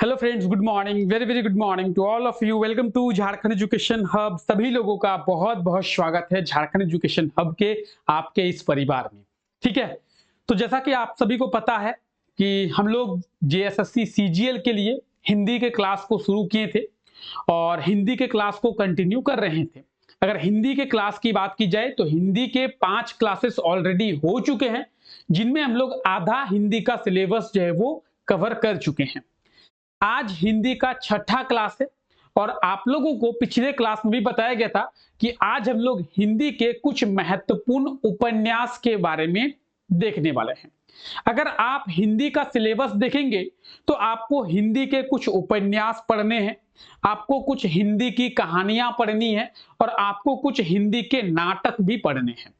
Hello friends, good morning, very very good morning to all of you. Welcome to Jharkhand education hub. सभी लोगों का बहुत बहुत स्वागत है झारखंड एजुकेशन हब के आपके इस परिवार में। ठीक है, तो जैसा कि आप सभी को पता है कि हम लोग जेएसएससी सीजीएल के लिए हिंदी के क्लास को शुरू किए थे और हिंदी के क्लास को कंटिन्यू कर रहे थे। अगर हिंदी के क्लास की बात की जाए तो हिंदी के 5 क्लासेस ऑलरेडी हो चुके हैं, जिनमें हम लोग आधा हिंदी का सिलेबस जो है वो कवर कर चुके हैं। आज हिंदी का छठा क्लास है और आप लोगों को पिछले क्लास में भी बताया गया था कि आज हम लोग हिंदी के कुछ महत्वपूर्ण उपन्यास के बारे में देखने वाले हैं। अगर आप हिंदी का सिलेबस देखेंगे तो आपको हिंदी के कुछ उपन्यास पढ़ने हैं, आपको कुछ हिंदी की कहानियां पढ़नी है और आपको कुछ हिंदी के नाटक भी पढ़ने हैं।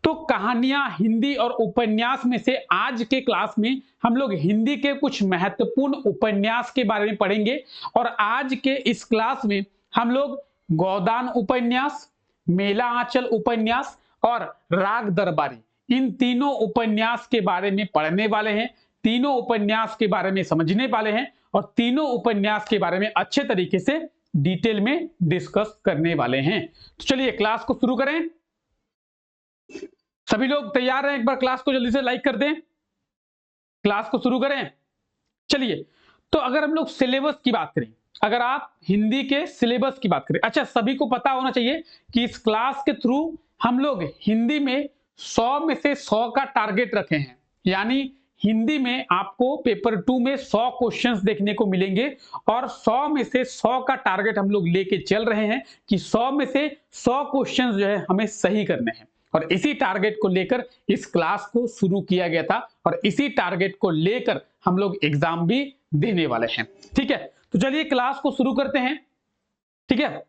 तो कहानियां, हिंदी और उपन्यास में से आज के क्लास में हम लोग हिंदी के कुछ महत्वपूर्ण उपन्यास के बारे में पढ़ेंगे और आज के इस क्लास में हम लोग गोदान उपन्यास, मेला आंचल उपन्यास और राग दरबारी, इन तीनों उपन्यास के बारे में पढ़ने वाले हैं। तीनों उपन्यास के बारे में समझने वाले हैं और तीनों उपन्यास के बारे में अच्छे तरीके से डिटेल में डिस्कस करने वाले हैं। तो चलिए क्लास को शुरू करें। सभी लोग तैयार हैं? एक बार क्लास को जल्दी से लाइक कर दें, क्लास को शुरू करें। चलिए, तो अगर हम लोग सिलेबस की बात करें, अगर आप हिंदी के सिलेबस की बात करें, अच्छा सभी को पता होना चाहिए कि इस क्लास के थ्रू हम लोग हिंदी में 100 में से 100 का टारगेट रखे हैं। यानी हिंदी में आपको पेपर 2 में 100 क्वेश्चंस देखने को मिलेंगे और 100 में से 100 का टारगेट हम लोग लेके चल रहे हैं कि 100 में से 100 क्वेश्चंस जो है हमें सही करने हैं। और इसी टारगेट को लेकर इस क्लास को शुरू किया गया था और इसी टारगेट को लेकर हम लोग एग्जाम भी देने वाले हैं। ठीक है, तो चलिए क्लास को शुरू करते हैं। ठीक है,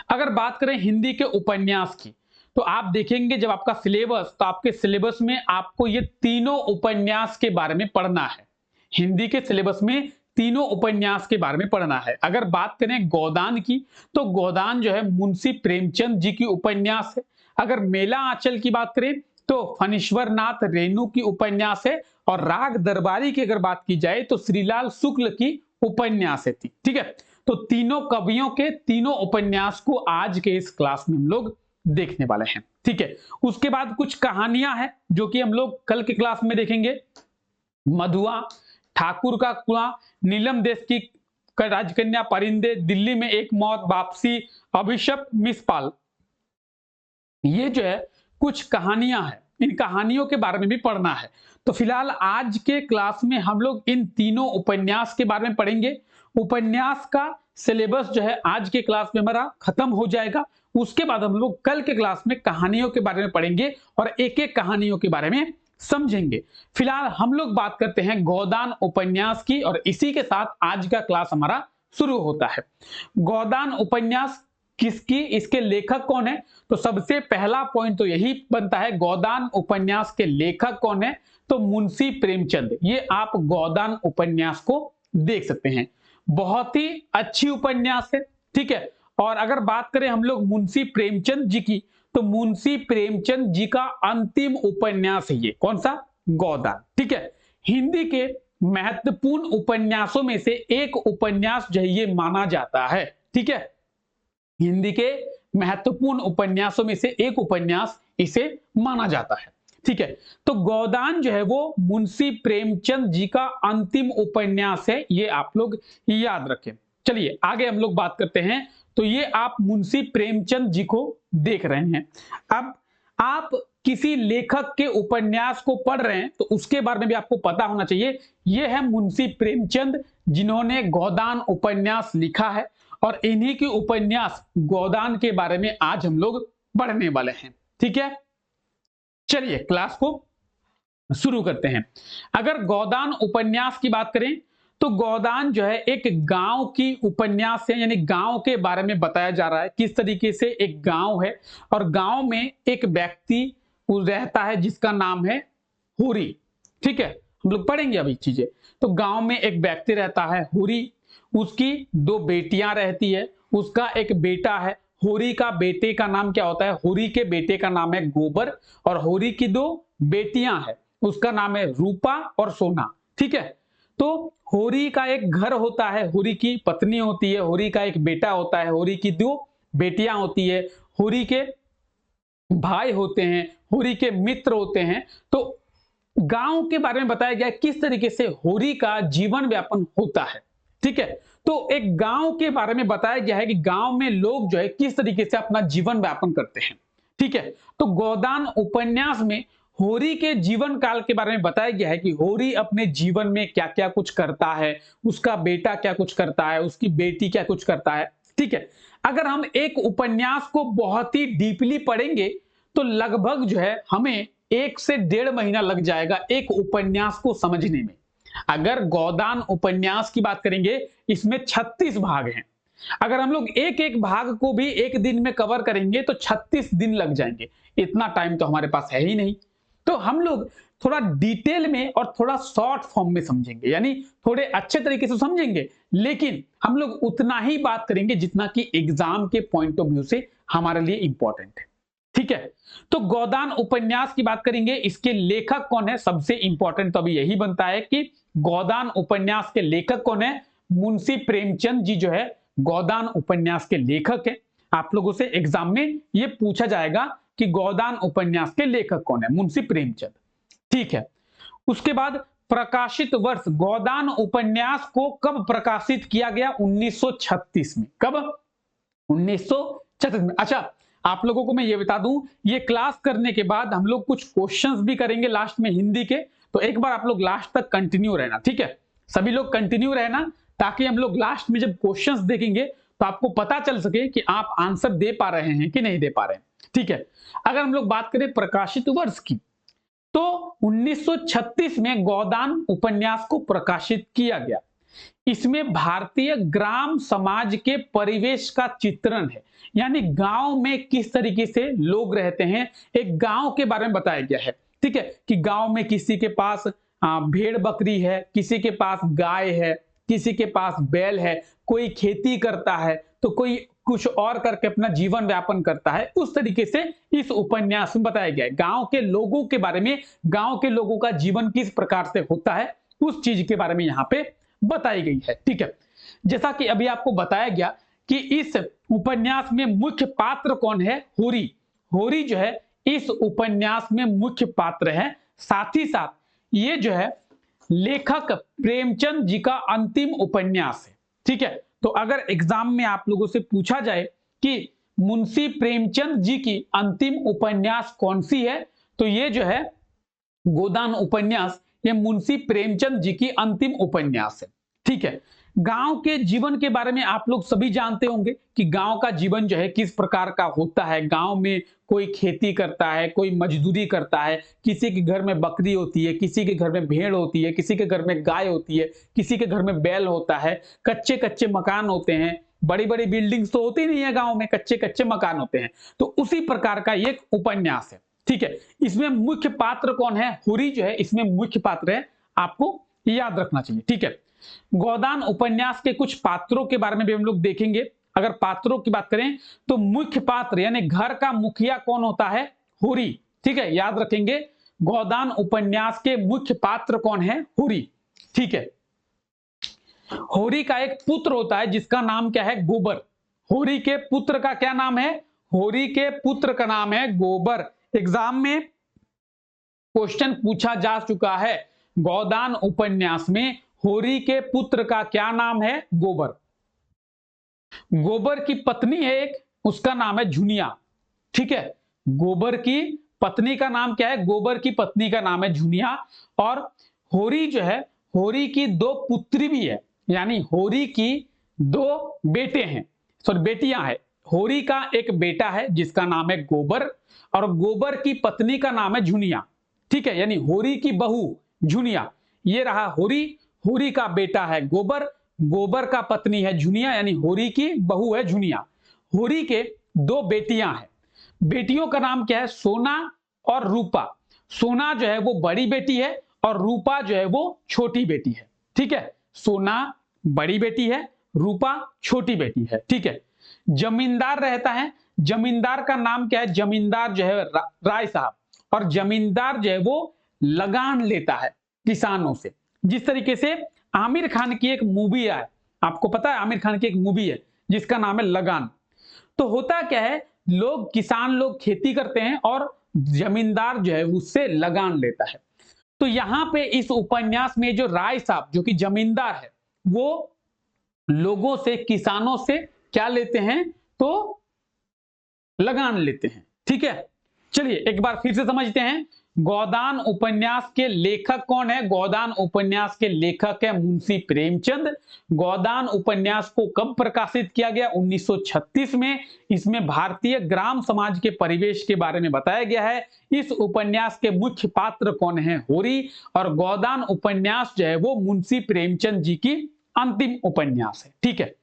अगर बात करें हिंदी के उपन्यास की तो आप देखेंगे जब आपका सिलेबस, तो आपके सिलेबस में आपको ये तीनों उपन्यास के बारे में पढ़ना है। हिंदी के सिलेबस में तीनों उपन्यास के बारे में पढ़ना है। अगर बात करें गोदान की तो गोदान जो है मुंशी प्रेमचंद जी की उपन्यास है। अगर मेला आंचल की बात करें तो फणीश्वर नाथ रेणु की उपन्यास है और राग दरबारी की अगर बात की जाए तो श्रीलाल शुक्ल की उपन्यास है। ठीक है, तो तीनों कवियों के तीनों उपन्यास को आज के इस क्लास में हम लोग देखने वाले हैं। ठीक है, उसके बाद कुछ कहानियां हैं जो कि हम लोग कल के क्लास में देखेंगे। मधुआ, ठाकुर का कुआं, नीलम देश की राजकन्या, परिंदे, दिल्ली में एक मौत, वापसी, अभिशप्त, मिस पाल, ये जो है कुछ कहानियां हैं। इन कहानियों के बारे में भी पढ़ना है। तो फिलहाल आज के क्लास में हम लोग इन तीनों उपन्यास के बारे में पढ़ेंगे। उपन्यास का सिलेबस जो है आज के क्लास में हमारा खत्म हो जाएगा। उसके बाद हम लोग कल के क्लास में कहानियों के बारे में पढ़ेंगे और एक एक कहानियों के बारे में समझेंगे। फिलहाल हम लोग बात करते हैं गोदान उपन्यास की और इसी के साथ आज का क्लास हमारा शुरू होता है। गोदान उपन्यास किसकी, इसके लेखक कौन है? तो सबसे पहला पॉइंट तो यही बनता है, गोदान उपन्यास के लेखक कौन है? तो मुंशी प्रेमचंद। ये आप गोदान उपन्यास को देख सकते हैं, बहुत ही अच्छी उपन्यास है। ठीक है, और अगर बात करें हम लोग मुंशी प्रेमचंद जी की तो मुंशी प्रेमचंद जी का अंतिम उपन्यास है ये, कौन सा? गोदान। ठीक है, हिंदी के महत्वपूर्ण उपन्यासों में से एक उपन्यास जो है ये माना जाता है। ठीक है, हिंदी के महत्वपूर्ण उपन्यासों में से एक उपन्यास इसे माना जाता है। ठीक है, तो गोदान जो है वो मुंशी प्रेमचंद जी का अंतिम उपन्यास है, ये आप लोग याद रखें। चलिए आगे हम लोग बात करते हैं। तो ये आप मुंशी प्रेमचंद जी को देख रहे हैं। अब आप किसी लेखक के उपन्यास को पढ़ रहे हैं तो उसके बारे में भी आपको पता होना चाहिए। ये है मुंशी प्रेमचंद जिन्होंने गोदान उपन्यास लिखा है और इन्हीं की उपन्यास गोदान के बारे में आज हम लोग पढ़ने वाले हैं। ठीक है, चलिए क्लास को शुरू करते हैं। अगर गोदान उपन्यास की बात करें तो गोदान जो है एक गांव की उपन्यास है, यानी गांव के बारे में बताया जा रहा है। किस तरीके से एक गांव है और गांव में एक व्यक्ति रहता है जिसका नाम है हुरी। ठीक है, हम लोग पढ़ेंगे अभी चीजें। तो गांव में एक व्यक्ति रहता है हुरी, उसकी 2 बेटियां रहती है, उसका एक बेटा है। होरी का बेटे का नाम क्या होता है? होरी के बेटे का नाम है गोबर और होरी की 2 बेटियां हैं, उसका नाम है रूपा और सोना। ठीक है, तो होरी का एक घर होता है, होरी की पत्नी होती है, होरी का एक बेटा होता है, होरी की 2 बेटियां होती है, होरी के भाई होते हैं, होरी के मित्र होते हैं। तो गांव के बारे में बताया गया है किस तरीके से होरी का जीवन व्यापन होता है। ठीक है, तो एक गांव के बारे में बताया गया है कि गांव में लोग जो है किस तरीके से अपना जीवन व्यापन करते हैं। ठीक है, तो गोदान उपन्यास में होरी के जीवन काल के बारे में बताया गया है कि होरी अपने जीवन में क्या क्या कुछ करता है, उसका बेटा क्या कुछ करता है, उसकी बेटी क्या कुछ करता है। ठीक है, अगर हम एक उपन्यास को बहुत ही डीपली पढ़ेंगे तो लगभग जो है हमें 1 से 1.5 महीना लग जाएगा एक उपन्यास को समझने में। अगर गोदान उपन्यास की बात करेंगे, इसमें 36 भाग हैं। अगर हम लोग एक एक भाग को भी एक दिन में कवर करेंगे तो 36 दिन लग जाएंगे। इतना टाइम तो हमारे पास है ही नहीं। तो हम लोग थोड़ा डिटेल में और थोड़ा शॉर्ट फॉर्म में समझेंगे, यानी थोड़े अच्छे तरीके से समझेंगे, लेकिन हम लोग उतना ही बात करेंगे जितना कि एग्जाम के पॉइंट ऑफ व्यू से हमारे लिए इंपॉर्टेंट है। ठीक है, तो गोदान उपन्यास की बात करेंगे, इसके लेखक कौन है, सबसे इंपॉर्टेंट तो अभी यही बनता है कि गोदान उपन्यास के लेखक कौन है। मुंशी प्रेमचंद जी जो है गोदान उपन्यास के लेखक है। आप लोगों से एग्जाम में ये पूछा जाएगा कि गोदान उपन्यास के लेखक कौन है, मुंशी प्रेमचंद। ठीक है, उसके बाद प्रकाशित वर्ष, गोदान उपन्यास को कब प्रकाशित किया गया, 1936 में। कब, 1936 में। अच्छा, आप लोगों को मैं ये बता दूं, ये क्लास करने के बाद हम लोग कुछ क्वेश्चंस भी करेंगे लास्ट में हिंदी के, तो एक बार आप लोग लास्ट तक कंटिन्यू रहना। ठीक है, सभी लोग कंटिन्यू रहना, ताकि हम लोग लास्ट में जब क्वेश्चंस देखेंगे तो आपको पता चल सके कि आप आंसर दे पा रहे हैं कि नहीं दे पा रहे हैं। ठीक है, अगर हम लोग बात करें प्रकाशित वर्ष की, तो 1936 में गोदान उपन्यास को प्रकाशित किया गया। इसमें भारतीय ग्राम समाज के परिवेश का चित्रण है, यानी गांव में किस तरीके से लोग रहते हैं, एक गांव के बारे में बताया गया है। ठीक है, कि गांव में किसी के पास भेड़ बकरी है, किसी के पास गाय है, किसी के पास बैल है, कोई खेती करता है तो कोई कुछ और करके अपना जीवन व्यापन करता है। उस तरीके से इस उपन्यास में बताया गया है गांव के लोगों के बारे में, गांव के लोगों का जीवन किस प्रकार से होता है उस चीज के बारे में यहां पे बताई गई है। ठीक है, जैसा कि अभी आपको बताया गया कि इस उपन्यास में मुख्य पात्र कौन है, होरी। होरी जो है इस उपन्यास में मुख्य पात्र है। साथ ही साथ ये जो है लेखक प्रेमचंद जी का अंतिम उपन्यास है। ठीक है, तो अगर एग्जाम में आप लोगों से पूछा जाए कि मुंशी प्रेमचंद जी की अंतिम उपन्यास कौन सी है, तो ये जो है गोदान उपन्यास, ये मुंशी प्रेमचंद जी की अंतिम उपन्यास है। ठीक है, गांव के जीवन के बारे में आप लोग सभी जानते होंगे कि गांव का जीवन जो है किस प्रकार का होता है। गांव में कोई खेती करता है, कोई मजदूरी करता है, किसी के घर में बकरी होती है, किसी के घर में भेड़ होती है, किसी के घर में गाय होती है, किसी के घर में बैल होता है, कच्चे कच्चे मकान होते हैं, बड़ी बड़ी बिल्डिंग्स तो होती नहीं है गांव में, कच्चे कच्चे मकान होते हैं। तो उसी प्रकार का एक उपन्यास है। ठीक है, इसमें मुख्य पात्र कौन है, होरी जो है इसमें मुख्य पात्र है, आपको याद रखना चाहिए। ठीक है, गोदान उपन्यास के कुछ पात्रों के बारे में भी हम लोग देखेंगे। अगर पात्रों की बात करें तो मुख्य पात्र यानी घर का मुखिया कौन होता है, होरी। ठीक है, याद रखेंगे गोदान उपन्यास के मुख्य पात्र कौन है, होरी। ठीक है, होरी का एक पुत्र होता है जिसका नाम क्या है, गोबर। होरी के पुत्र का क्या नाम है, होरी के पुत्र का नाम है गोबर। एग्जाम में क्वेश्चन पूछा जा चुका है, गोदान उपन्यास में होरी के पुत्र का क्या नाम है, गोबर। गोबर की पत्नी है एक, उसका नाम है झुनिया। ठीक है, गोबर की पत्नी का नाम क्या है, गोबर की पत्नी का नाम है झुनिया। और होरी जो है, होरी की 2 पुत्री भी है, यानी होरी की 2 बेटे हैं, सॉरी बेटियां हैं। होरी का एक बेटा है जिसका नाम है गोबर, और गोबर की पत्नी का नाम है झुनिया। ठीक है, यानी होरी की बहू झुनिया, ये रहा होरी। होरी का बेटा है गोबर, गोबर का पत्नी है झुनिया, यानी होरी की बहू है झुनिया। होरी के 2 बेटियां हैं, बेटियों का नाम क्या है, सोना और रूपा। सोना जो है वो बड़ी बेटी है और रूपा जो है वो छोटी बेटी है। ठीक है, सोना बड़ी बेटी है, रूपा छोटी बेटी है। ठीक है, जमींदार रहता है, जमींदार का नाम क्या है, जमींदार जो है राय साहब। और जमींदार जो है वो लगान लेता है किसानों से, जिस तरीके से आमिर खान की एक मूवी है, आपको पता है आमिर खान की एक मूवी है जिसका नाम है लगान। तो होता क्या है, लोग किसान लोग खेती करते हैं और जमींदार जो है उससे लगान लेता है। तो यहां पे इस उपन्यास में जो राय साहब जो कि जमींदार है, वो लोगों से किसानों से क्या लेते हैं, तो लगान लेते हैं। ठीक है, चलिए एक बार फिर से समझते हैं। गोदान उपन्यास के लेखक कौन है? गोदान उपन्यास के लेखक है मुंशी प्रेमचंद। गोदान उपन्यास को कब प्रकाशित किया गया? 1936 में। इसमें भारतीय ग्राम समाज के परिवेश के बारे में बताया गया है। इस उपन्यास के मुख्य पात्र कौन है? होरी। और गोदान उपन्यास जो है वो मुंशी प्रेमचंद जी की अंतिम उपन्यास है। ठीक है,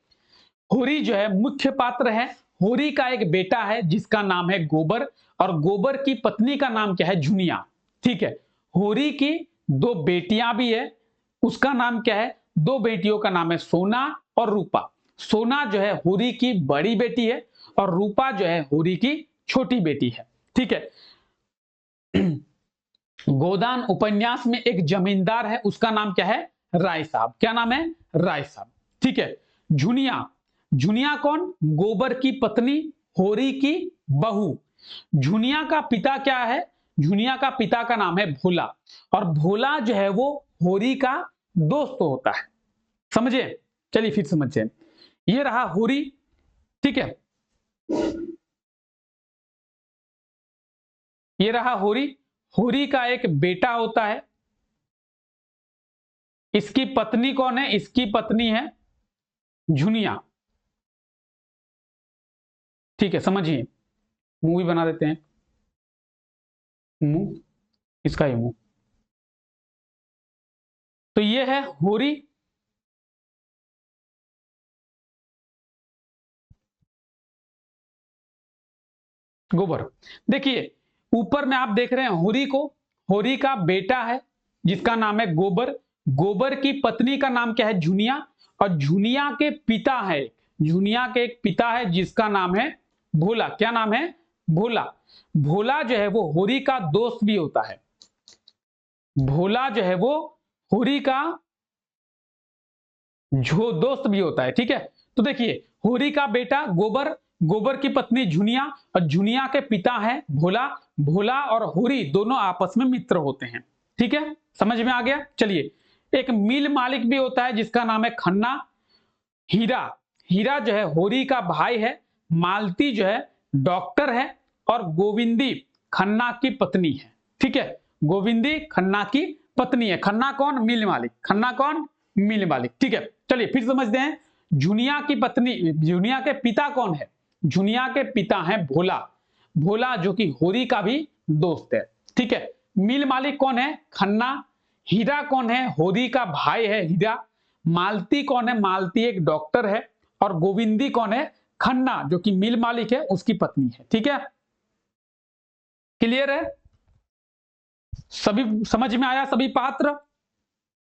होरी जो है मुख्य पात्र है। होरी का एक बेटा है जिसका नाम है गोबर, और गोबर की पत्नी का नाम क्या है? झुनिया। ठीक है, होरी की दो बेटियां भी है, उसका नाम क्या है? दो बेटियों का नाम है सोना और रूपा। सोना जो है होरी की बड़ी बेटी है और रूपा जो है होरी की छोटी बेटी है। ठीक है, गोदान उपन्यास में एक जमींदार है, उसका नाम क्या है? राय साहब। क्या नाम है? राय साहब। ठीक है, झुनिया। झुनिया कौन? गोबर की पत्नी, होरी की बहू। झुनिया का पिता क्या है? झुनिया का पिता का नाम है भोला, और भोला जो है वो होरी का दोस्त होता है। समझे? चलिए फिर समझिए। ये रहा होरी। ठीक है, ये रहा होरी। होरी का एक बेटा होता है, इसकी पत्नी कौन है? इसकी पत्नी है झुनिया। ठीक है, समझिए। मूवी बना देते हैं, मुंह, इसका ही मुंह। तो ये है होरी। गोबर। देखिए ऊपर में आप देख रहे हैं होरी को, होरी का बेटा है जिसका नाम है गोबर। गोबर की पत्नी का नाम क्या है? झुनिया। और झुनिया के पिता है, झुनिया के एक पिता है जिसका नाम है भोला। क्या नाम है? भोला। भोला जो है वो होरी का दोस्त भी होता है। भोला जो है वो होरी का जो दोस्त भी होता है। ठीक है, तो देखिए होरी का बेटा गोबर, गोबर की पत्नी झुनिया, और झुनिया के पिता है भोला। भोला और होरी दोनों आपस में मित्र होते हैं। ठीक है, समझ में आ गया? चलिए, एक मिल मालिक भी होता है जिसका नाम है खन्ना। हीरा। हीरा जो है होरी का भाई है। मालती जो है डॉक्टर है, और गोविंदी खन्ना की पत्नी है। ठीक है, गोविंदी खन्ना की पत्नी है। खन्ना कौन? मिल मालिक। खन्ना कौन? मिल मालिक। ठीक है, चलिए फिर समझते हैं। झुनिया की पत्नी, झुनिया के पिता कौन है? झुनिया के पिता है भोला। भोला जो कि होरी का भी दोस्त है। ठीक है, मिल मालिक कौन है? खन्ना। हीरा कौन है? होरी का भाई है हीरा। मालती कौन है? मालती एक डॉक्टर है। और गोविंदी कौन है? खन्ना जो कि मिल मालिक है उसकी पत्नी है। ठीक है, क्लियर है? सभी समझ में आया? सभी पात्र,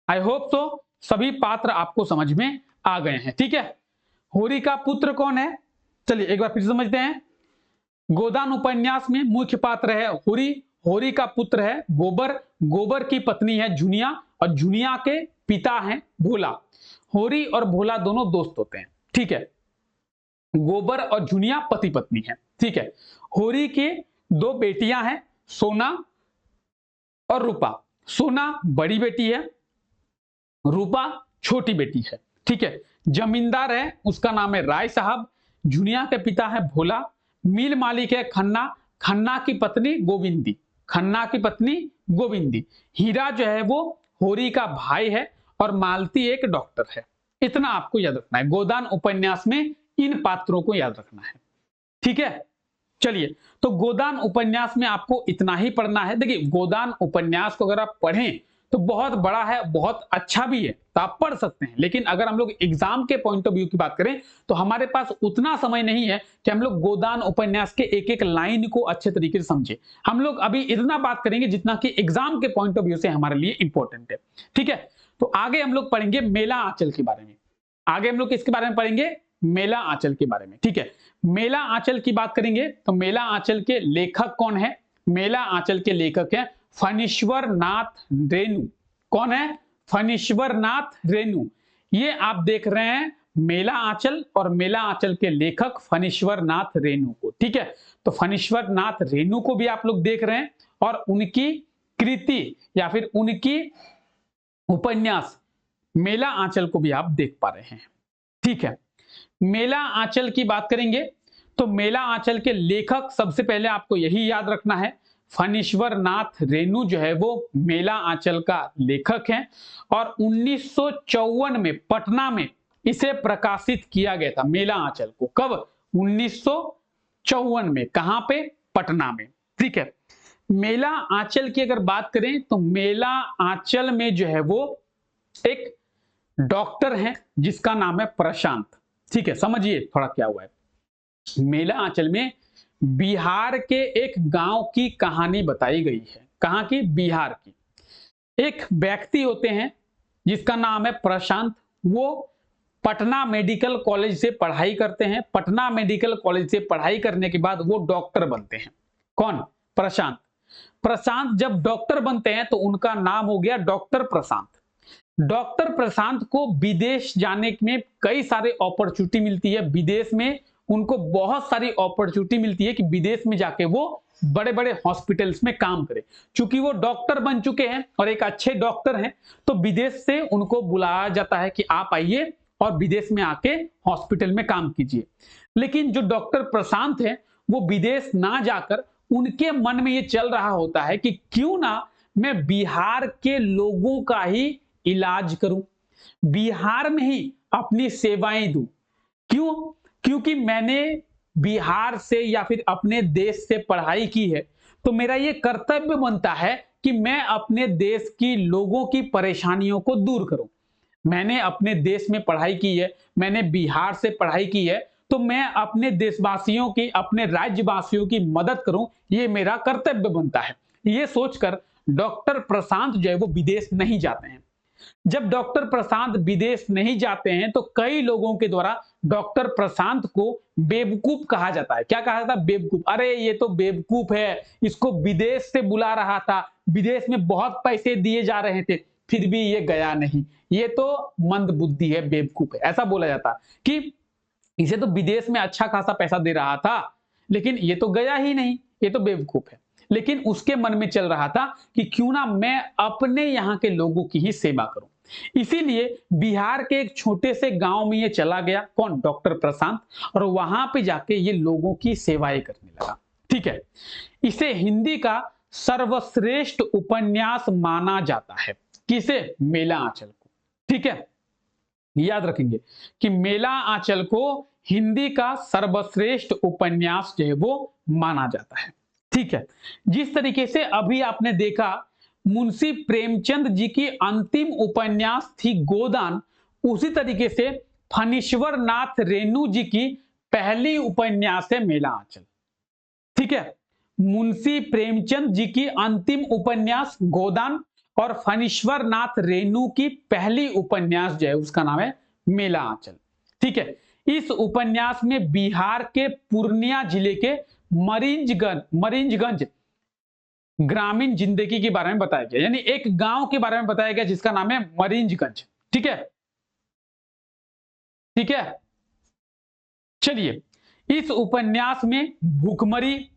आई होप सो सभी पात्र आपको समझ में आ गए हैं। ठीक है, होरी का पुत्र कौन है? चलिए एक बार फिर समझते हैं। गोदान उपन्यास में मुख्य पात्र है होरी। होरी का पुत्र है गोबर। गोबर की पत्नी है झुनिया, और झुनिया के पिता हैं भोला। होरी और भोला दोनों दोस्त होते हैं। ठीक है, गोबर और झुनिया पति पत्नी है। ठीक है, होरी की दो बेटियां हैं, सोना और रूपा। सोना बड़ी बेटी है, रूपा छोटी बेटी है। ठीक है, जमींदार है उसका नाम है राय साहब। झुनिया के पिता है भोला। मिल मालिक है खन्ना। खन्ना की पत्नी गोविंदी। खन्ना की पत्नी गोविंदी। हीरा जो है वो होरी का भाई है, और मालती एक डॉक्टर है। इतना आपको याद रखना है। गोदान उपन्यास में इन पात्रों को याद रखना है। ठीक है, चलिए, तो गोदान उपन्यास में आपको इतना ही पढ़ना है। देखिए गोदान उपन्यास को अगर आप पढ़ें तो बहुत बड़ा है, बहुत अच्छा भी है, तो आप पढ़ सकते हैं। लेकिन अगर हम लोग एग्जाम के पॉइंट ऑफ व्यू की बात करें तो हमारे पास उतना समय नहीं है कि हम लोग गोदान उपन्यास के एक एक लाइन को अच्छे तरीके से समझे। हम लोग अभी इतना बात करेंगे जितना कि एग्जाम के पॉइंट ऑफ व्यू से हमारे लिए इंपॉर्टेंट है। ठीक है, तो आगे हम लोग पढ़ेंगे मेला आंचल के बारे में। आगे हम लोग किसके बारे में पढ़ेंगे? मेला आंचल के बारे में। ठीक है, मेला आंचल की बात करेंगे तो मेला आंचल के लेखक कौन है? मेला आंचल के लेखक हैं फणीश्वर नाथ रेणु। कौन है? फणीश्वर नाथ रेणु, ये आप देख रहे हैं मेला आंचल, और मेला आंचल के लेखक फणीश्वर नाथ रेणु को। ठीक है, तो फणीश्वर नाथ रेणु को भी आप लोग देख रहे हैं, और उनकी कृति या फिर उनकी उपन्यास मेला आंचल को भी आप देख पा रहे हैं। ठीक है, मेला आंचल की बात करेंगे तो मेला आंचल के लेखक सबसे पहले आपको यही याद रखना है, फणीश्वर नाथ रेणु जो है वो मेला आंचल का लेखक है, और 1954 में पटना में इसे प्रकाशित किया गया था मेला आंचल को। कब? 1954 में। कहां पे? पटना में। ठीक है, मेला आंचल की अगर बात करें तो मेला आंचल में जो है वो एक डॉक्टर हैं जिसका नाम है प्रशांत। ठीक है, समझिए थोड़ा क्या हुआ है। मेला आंचल में बिहार के एक गांव की कहानी बताई गई है। कहां की? बिहार की। एक व्यक्ति होते हैं जिसका नाम है प्रशांत, वो पटना मेडिकल कॉलेज से पढ़ाई करते हैं। पटना मेडिकल कॉलेज से पढ़ाई करने के बाद वो डॉक्टर बनते हैं। कौन? प्रशांत। प्रशांत जब डॉक्टर बनते हैं तो उनका नाम हो गया डॉक्टर प्रशांत। डॉक्टर प्रशांत को विदेश जाने में कई सारे अपॉर्चुनिटी मिलती है। विदेश में उनको बहुत सारी अपॉर्चुनिटी मिलती है कि विदेश में जाके वो बड़े बड़े हॉस्पिटल्स में काम करें। चूंकि वो डॉक्टर बन चुके हैं और एक अच्छे डॉक्टर हैं, तो विदेश से उनको बुलाया जाता है कि आप आइए और विदेश में आके हॉस्पिटल में काम कीजिए। लेकिन जो डॉक्टर प्रशांत हैं वो विदेश ना जाकर उनके मन में ये चल रहा होता है कि क्यों ना मैं बिहार के लोगों का ही इलाज करूं, बिहार में ही अपनी सेवाएं दूं। क्यों? क्योंकि मैंने बिहार से या फिर अपने देश से पढ़ाई की है, तो मेरा ये कर्तव्य बनता है कि मैं अपने देश की लोगों की परेशानियों को दूर करूं। मैंने अपने देश में पढ़ाई की है, मैंने बिहार से पढ़ाई की है, तो मैं अपने देशवासियों की, अपने राज्यवासियों की मदद करूं, ये मेरा कर्तव्य बनता है। ये सोचकर डॉक्टर प्रशांत जो है वो विदेश नहीं जाते हैं। जब डॉक्टर प्रशांत विदेश नहीं जाते हैं तो कई लोगों के द्वारा डॉक्टर प्रशांत को बेवकूफ कहा जाता है। क्या कहा जाता है? बेवकूफ। अरे ये तो बेवकूफ है, इसको विदेश से बुला रहा था, विदेश में बहुत पैसे दिए जा रहे थे, फिर भी ये गया नहीं, ये तो मंदबुद्धि है, बेवकूफ है। ऐसा बोला जाता कि इसे तो विदेश में अच्छा खासा पैसा दे रहा था, लेकिन ये तो गया ही नहीं, ये तो बेवकूफ है। लेकिन उसके मन में चल रहा था कि क्यों ना मैं अपने यहाँ के लोगों की ही सेवा करूं। इसीलिए बिहार के एक छोटे से गांव में ये चला गया। कौन? डॉक्टर प्रशांत। और वहां पे जाके ये लोगों की सेवाएं करने लगा। ठीक है, इसे हिंदी का सर्वश्रेष्ठ उपन्यास माना जाता है। किसे? मेला आंचल को। ठीक है, याद रखेंगे कि मेला आंचल को हिंदी का सर्वश्रेष्ठ उपन्यास जो है वो माना जाता है। ठीक है, जिस तरीके से अभी आपने देखा मुंशी प्रेमचंद जी की अंतिम उपन्यास थी गोदान, उसी तरीके से फणीश्वर नाथ रेणु जी की पहली उपन्यास है मेला आंचल। ठीक है, मुंशी प्रेमचंद जी की अंतिम उपन्यास गोदान और फणीश्वर नाथ रेणु की पहली उपन्यास जो है उसका नाम है मेला आंचल। ठीक है, इस उपन्यास में बिहार के पूर्णिया जिले के मरींजगंज ग्रामीण जिंदगी के बारे में बताया गया, यानी एक गांव के बारे में बताया गया जिसका नाम है मरींजगंज। ठीक है, ठीक है, चलिए, इस उपन्यास में भूखमरी,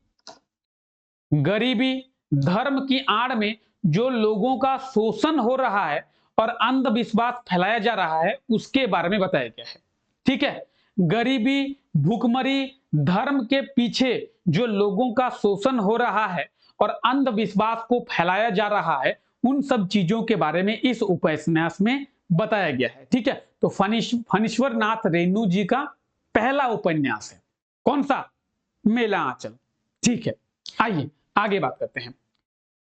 गरीबी, धर्म की आड़ में जो लोगों का शोषण हो रहा है और अंधविश्वास फैलाया जा रहा है उसके बारे में बताया गया है। ठीक है, गरीबी, भूखमरी, धर्म के पीछे जो लोगों का शोषण हो रहा है और अंधविश्वास को फैलाया जा रहा है, उन सब चीजों के बारे में इस उपन्यास में बताया गया है। ठीक है, तो फणीश्वर नाथ रेणु जी का पहला उपन्यास है। कौन सा? मेला आंचल। ठीक है, आइए आगे बात करते हैं।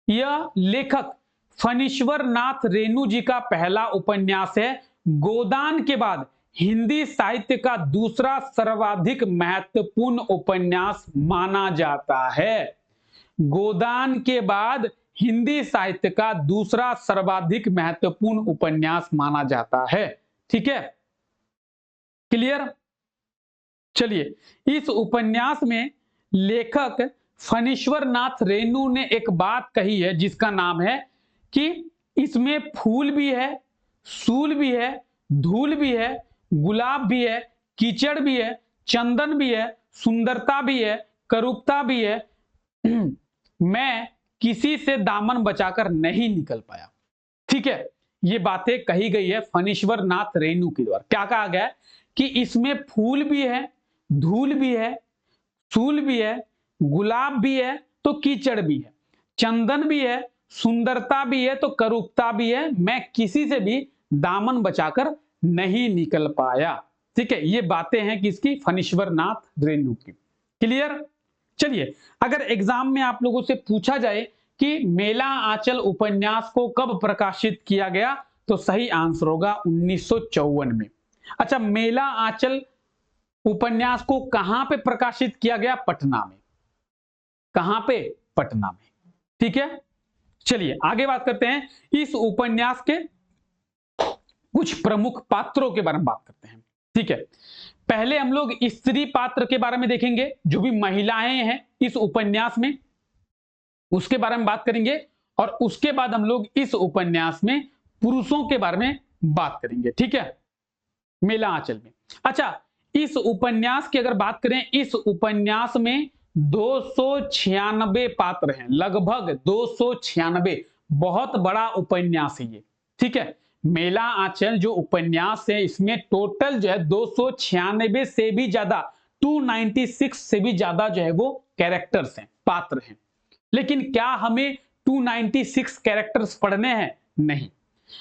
यह लेखक फणीश्वर नाथ रेणु जी का पहला उपन्यास है। गोदान के बाद हिंदी साहित्य का दूसरा सर्वाधिक महत्वपूर्ण उपन्यास माना जाता है। गोदान के बाद हिंदी साहित्य का दूसरा सर्वाधिक महत्वपूर्ण उपन्यास माना जाता है। ठीक है, क्लियर? चलिए, इस उपन्यास में लेखक फणीश्वर नाथ रेणु ने एक बात कही है जिसका नाम है कि इसमें फूल भी है सूल भी है, धूल भी है, गुलाब भी है, कीचड़ भी है, चंदन भी है, सुंदरता भी है, करूपता भी है। मैं किसी से दामन बचाकर नहीं निकल पाया। ठीक है, ये बातें कही गई है फणीश्वर नाथ रेणु के द्वारा। क्या कहा गया है कि इसमें फूल भी है, धूल भी है, सूल भी है, गुलाब भी है तो कीचड़ भी है, चंदन भी है, सुंदरता भी है तो करूपता भी है। मैं किसी से भी दामन बचाकर नहीं निकल पाया। ठीक है, ये बातें हैं किसकी? फणीश्वर नाथ रेणु की। क्लियर? चलिए, अगर एग्जाम में आप लोगों से पूछा जाए कि मेला आंचल उपन्यास को कब प्रकाशित किया गया, तो सही आंसर होगा 1954 में। अच्छा, मेला आंचल उपन्यास को कहां पे प्रकाशित किया गया? पटना में। कहां पे? पटना में। ठीक है, चलिए आगे बात करते हैं। इस उपन्यास के कुछ प्रमुख पात्रों के बारे में बात करते हैं। ठीक है, पहले हम लोग स्त्री पात्र के बारे में देखेंगे, जो भी महिलाएं हैं इस उपन्यास में, उसके बारे में बात करेंगे। और उसके बाद हम लोग इस उपन्यास में पुरुषों के बारे में बात करेंगे। ठीक है, मेला आंचल में। अच्छा, इस उपन्यास की अगर बात करें, इस उपन्यास में 296 पात्र हैं, लगभग 296। बहुत बड़ा उपन्यास है ये। ठीक है, मेला आंचल जो उपन्यास है, इसमें टोटल जो है 296 से भी ज्यादा, 296 से भी ज्यादा जो है वो कैरेक्टर्स हैं, पात्र हैं। लेकिन क्या हमें 296 कैरेक्टर्स पढ़ने हैं? नहीं,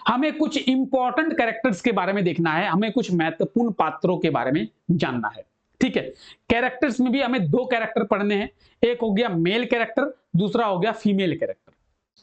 हमें कुछ इंपॉर्टेंट कैरेक्टर्स के बारे में देखना है, हमें कुछ महत्वपूर्ण पात्रों के बारे में जानना है। ठीक है, कैरेक्टर्स में भी हमें दो कैरेक्टर पढ़ने हैं, एक हो गया मेल कैरेक्टर, दूसरा हो गया फीमेल कैरेक्टर।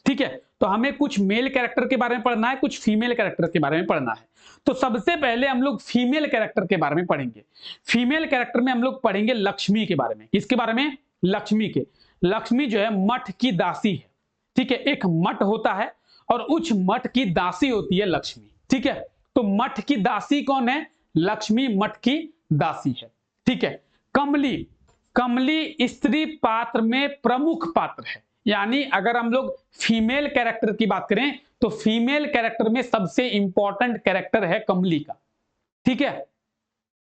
ठीक है, तो हमें कुछ मेल कैरेक्टर के बारे में पढ़ना है, कुछ फीमेल कैरेक्टर के बारे में पढ़ना है। तो सबसे पहले हम लोग फीमेल कैरेक्टर के बारे में पढ़ेंगे। फीमेल कैरेक्टर में हम लोग पढ़ेंगे लक्ष्मी के बारे में। किसके बारे में? लक्ष्मी के। लक्ष्मी जो है मठ की दासी है। ठीक है, एक मठ होता है और उस मठ की दासी होती है लक्ष्मी। ठीक है, तो मठ की दासी कौन है? लक्ष्मी मठ की दासी है। ठीक है, कमली। कमली स्त्री पात्र में प्रमुख पात्र है। यानी अगर हम लोग फीमेल कैरेक्टर की बात करें तो फीमेल कैरेक्टर में सबसे इंपॉर्टेंट कैरेक्टर है कमली का। ठीक है,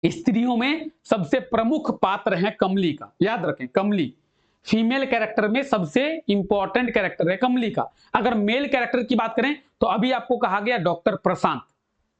स्त्रियों में सबसे प्रमुख पात्र है कमली का, याद रखें, कमली फीमेल कैरेक्टर में सबसे इंपॉर्टेंट कैरेक्टर है कमली का। अगर मेल कैरेक्टर की बात करें तो अभी आपको कहा गया डॉक्टर प्रशांत।